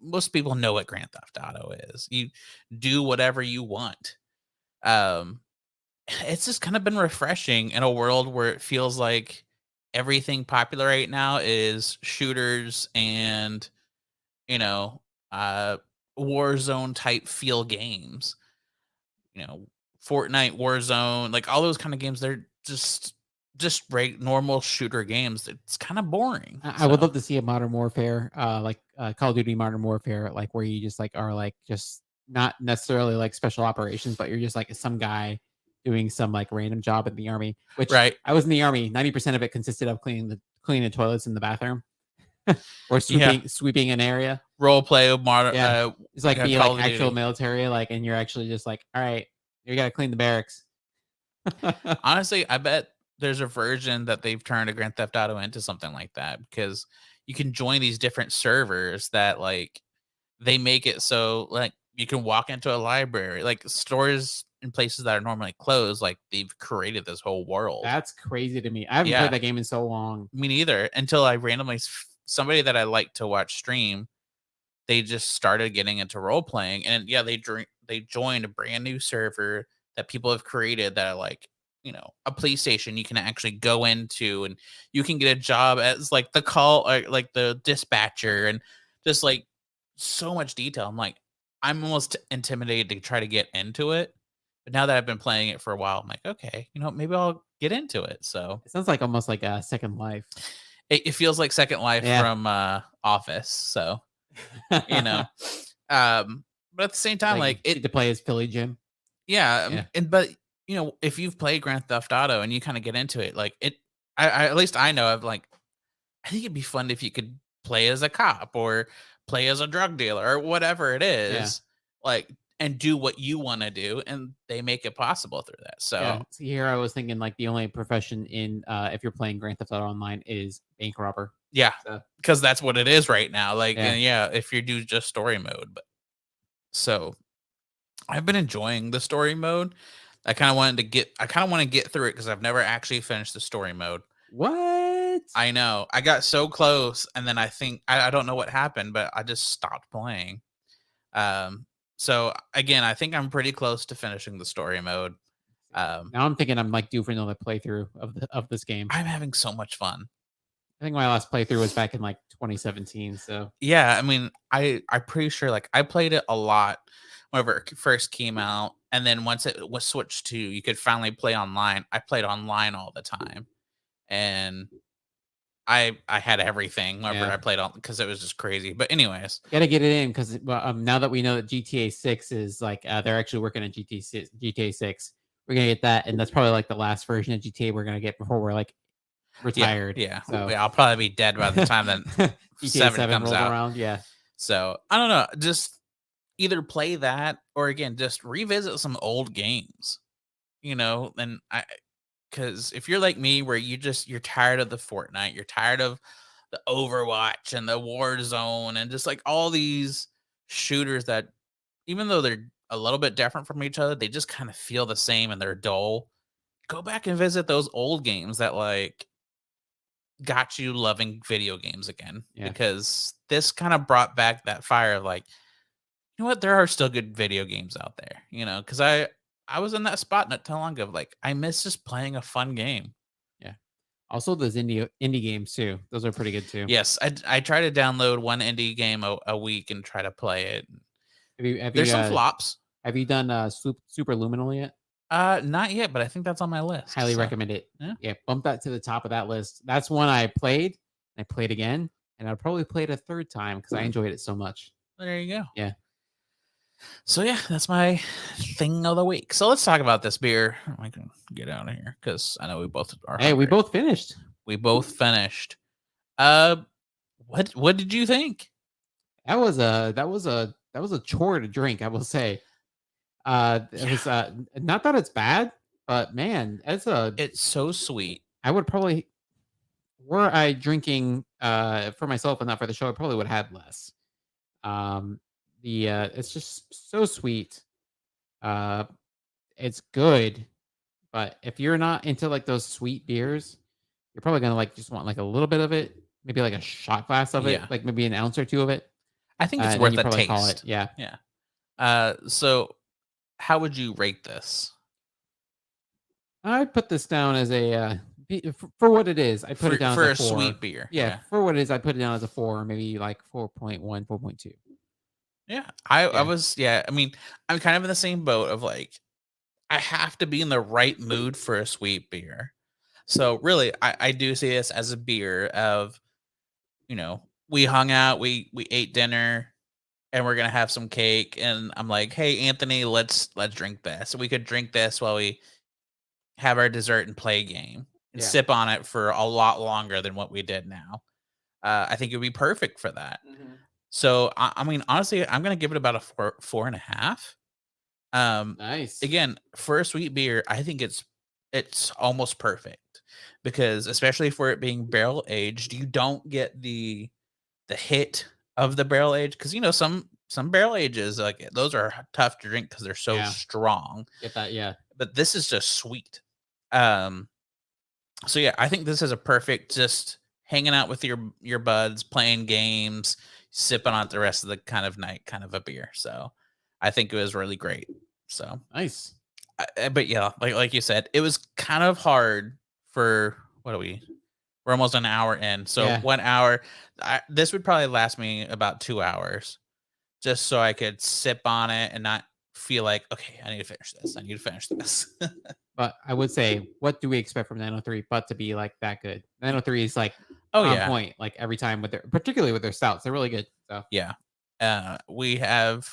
most people know what Grand Theft Auto is. You do whatever you want. Um, it's just kind of been refreshing in a world where it feels like everything popular right now is shooters and you know uh Warzone type feel games, you know Fortnite, Warzone, like all those kind of games. They're just normal shooter games. It's kind of boring. I would So love to see a Modern Warfare, like Call of Duty Modern Warfare, like where you just like are like just not necessarily like special operations, but you're just like some guy doing some like random job in the army. Which right. I was in the army. 90% of it consisted of cleaning the toilets in the bathroom or Yeah. sweeping an area. Role play modern Yeah, it's like be Call like of actual Duty. military, like, and you're actually just like, all right, you got to clean the barracks. Honestly, I bet there's a version that they've turned a Grand Theft Auto into something like that because you can join these different servers that like they make it so like you can walk into a library, like stores in places that are normally closed, like they've created this whole world. That's crazy to me. I haven't played Yeah, that game in so long. me neither. Until I randomly somebody that I like to watch stream, they just started getting into role playing, and yeah, they joined a brand new server that people have created that are like a police station you can actually go into, and you can get a job as like the call or like the dispatcher, and just like so much detail. I'm almost intimidated to try to get into it, but now that I've been playing it for a while, I'm like, okay, maybe I'll get into it. So It sounds like almost like a Second Life. It feels like Second Life Yeah. from Office. So you know, but at the same time, Like like you it, get to play as Philly Jim. yeah, Yeah. and but if you've played Grand Theft Auto and you kind of get into it, like I at least I know I've like I think it'd be fun if you could play as a cop or play as a drug dealer or whatever it Yeah. is, like, and do what you want to do, and they make it possible through that. Yeah. So See, here I was thinking like the only profession in if you're playing Grand Theft Auto Online is bank robber. yeah, So because that's what it is right now. Like, yeah. and yeah, if you do just story mode, but so I've been enjoying the story mode. I kind of want to get through it because I've never actually finished the story mode. What? I know. I got so close, and then I think I don't know what happened, but I just stopped playing. So again, I think I'm pretty close to finishing the story mode. Now I'm thinking I'm like due for another playthrough of this game. I'm having so much fun. I think my last playthrough was back in like 2017. So Yeah, I mean, I'm pretty sure like I played it a lot whenever it first came out, and then once it was switched to you could finally play online. I played online all the time, and I had everything whenever yeah, I played on because it was just crazy. But anyways, gotta get it in because now that we know that GTA 6 is like they're actually working on GTA 6, we're gonna get that, and that's probably like the last version of GTA we're gonna get before we're like yeah, retired. yeah, So yeah, I'll probably be dead by the time that GTA 7 7 comes rolls out. around. Yeah, So I don't know, just either play that or again just revisit some old games. And I because if you're like me, where you're tired of the Fortnite, you're tired of the Overwatch and the Warzone and just like all these shooters that even though they're a little bit different from each other, they just kind of feel the same and they're dull. Go back and visit those old games that like got you loving video games again yeah. because this kind of brought back that fire of like, you know what, there are still good video games out there, because I was in that spot not too long ago. Like, I miss just playing a fun game. Yeah. Also, those indie games too. Those are pretty good too. Yes, I try to download one indie game a week and try to play it. Have you have There's you some uh flops. have you done Super Luminal yet? Not yet, but I think that's on my list. Highly So recommend it. yeah, Yeah, bump that to the top of that list. That's one I played. I played again, and I'd probably play it a third time because I enjoyed it so much. there you go. Yeah. So yeah, that's my thing of the week. So let's talk about this beer. I can get out of here because I know we both are Hey, we hungry. both finished. We both finished. Uh, what did you think? That was a chore to drink, I will say. It was not that it's bad, but man, It's so sweet. I would probably were I drinking for myself and not for the show, I probably would have had less. The it's just so sweet. Uh it's good, but if you're not into like those sweet beers, you're probably gonna like just want like a little bit of it, maybe like a shot glass of it, Yeah, like maybe an ounce or two of it. I think it's And then worth you a probably call it. taste. Yeah. Yeah. So how would you rate this I'd put this down as a for what it is. I put it down as for a a four. sweet beer? Yeah, Yeah. for what it is, I put it down as a four, maybe like 4.1, 4.2. Yeah, I Yeah. was. Yeah, I mean, I'm kind of in the same boat of like I have to be in the right mood for a sweet beer. So really, I do see this as a beer of we hung out, we ate dinner, and we're gonna have some cake, and I'm like, hey Anthony, let's drink this. We could drink this while we have our dessert and play a game and Yeah. sip on it for a lot longer than what we did now. I think it would be perfect for that. Mhm. So I mean, honestly, I'm gonna give it about a 4.5. Um, Nice. Again, for a sweet beer, I think it's almost perfect because especially for it being barrel aged, you don't get the hit of the barrel age because some barrel ages like those are tough to drink because they're so Yeah. strong. Get that. Yeah. But this is just sweet. Um, so yeah, I think this is a perfect just hanging out with your buds, playing games, sipping on it the rest of the kind of night, kind of a beer. So I think it was really great. So, Nice. but yeah, like you said, it was kind of hard for what are we? We're almost an hour in. So Yeah. 1 hour. This would probably last me about 2 hours, just so I could sip on it and not feel like okay, I need to finish this. I need to finish this. But I would say, what do we expect from 903 but to be like that good? 903 is like Oh on yeah, point. Like every time particularly with their stouts, they're really good. So yeah. We have,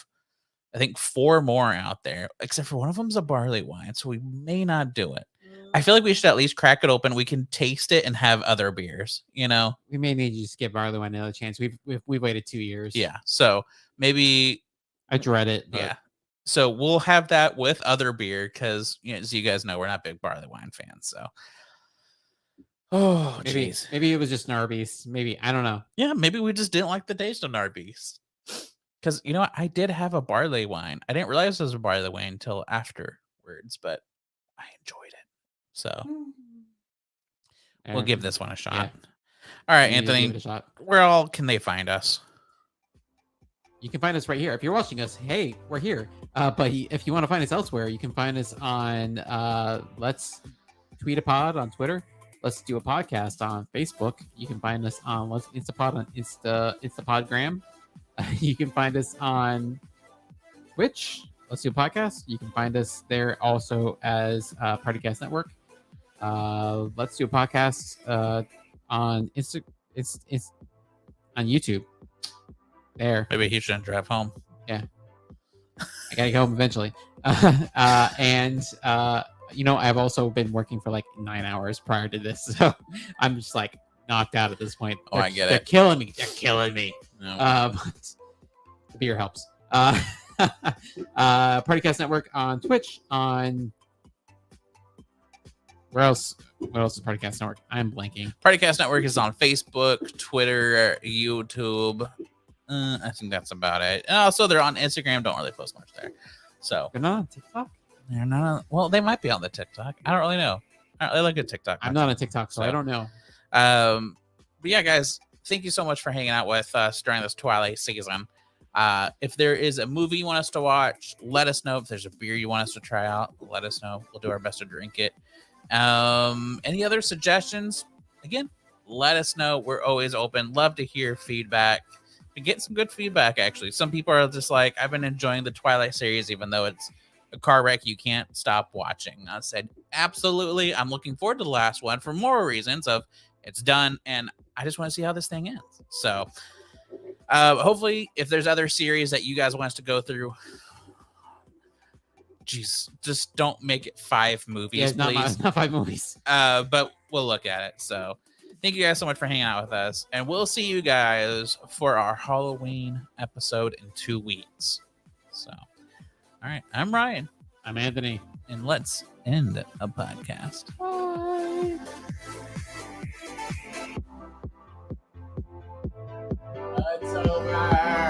I think, 4 more out there, except for one of them's a barley wine, so we may not do it. I feel like we should at least crack it open. We can taste it and have other beers, you know? we may need to just give barley wine another chance. We've waited 2 years. Yeah. So maybe, I dread it. But yeah. So we'll have that with other beer because, you know, as you guys know, we're not big barley wine fans. So, oh, jeez. maybe it was just Narbies. Maybe I don't know. Yeah, maybe we just didn't like the taste of Narbees. Because, you know what? I did have a barley wine. I didn't realize it was a barley wine until afterwards, but I enjoyed it. So we'll give this one a shot. Yeah. All right, We need to give Anthony, it a shot. where all can they find us? You can find us right here. If you're watching us, hey, we're here. But if you want to find us elsewhere, you can find us on Let's Tweet a Pod on Twitter. Let's Do a Podcast on Facebook. You can find us on Let's Instapod on Instapodgram. You can find us on Twitch. Let's Do a Podcast. You can find us there also as Partycast Network. Let's Do a Podcast on on YouTube. There. Maybe he shouldn't drive home. Yeah. I gotta go home eventually. And you know, I've also been working for like 9 hours prior to this, so I'm just like knocked out at this point. Oh, I get They're it. killing me. They're killing me. No. The beer helps. Partycast Network on Twitch. On where else? What else is Partycast Network? I'm blanking. Partycast Network is on Facebook, Twitter, YouTube. I think that's about it. And also, they're on Instagram. Don't really post much there. So They're not on TikTok. they're not on, well, they might be on the TikTok. I don't really know. I don't really look at TikTok. I'm not on TikTok, so I don't know. But yeah, guys, thank you so much for hanging out with us during this Twilight season. If there is a movie you want us to watch, let us know. If there's a beer you want us to try out, let us know. We'll do our best to drink it. Any other suggestions? Again, let us know. We're always open. Love to hear feedback. We get some good feedback, actually. Some people are just like, I've been enjoying the Twilight series, even though it's a car wreck you can't stop watching. I said, absolutely. I'm looking forward to the last one for more reasons of it's done, and I just want to see how this thing ends. So hopefully, if there's other series that you guys want us to go through, geez, just don't make it 5 movies, Yeah, please. not 5 movies. But we'll look at it. So thank you guys so much for hanging out with us. And we'll see you guys for our Halloween episode in 2 weeks. So, all right. I'm Ryan. I'm Anthony. And let's end a podcast. Bye. It's over.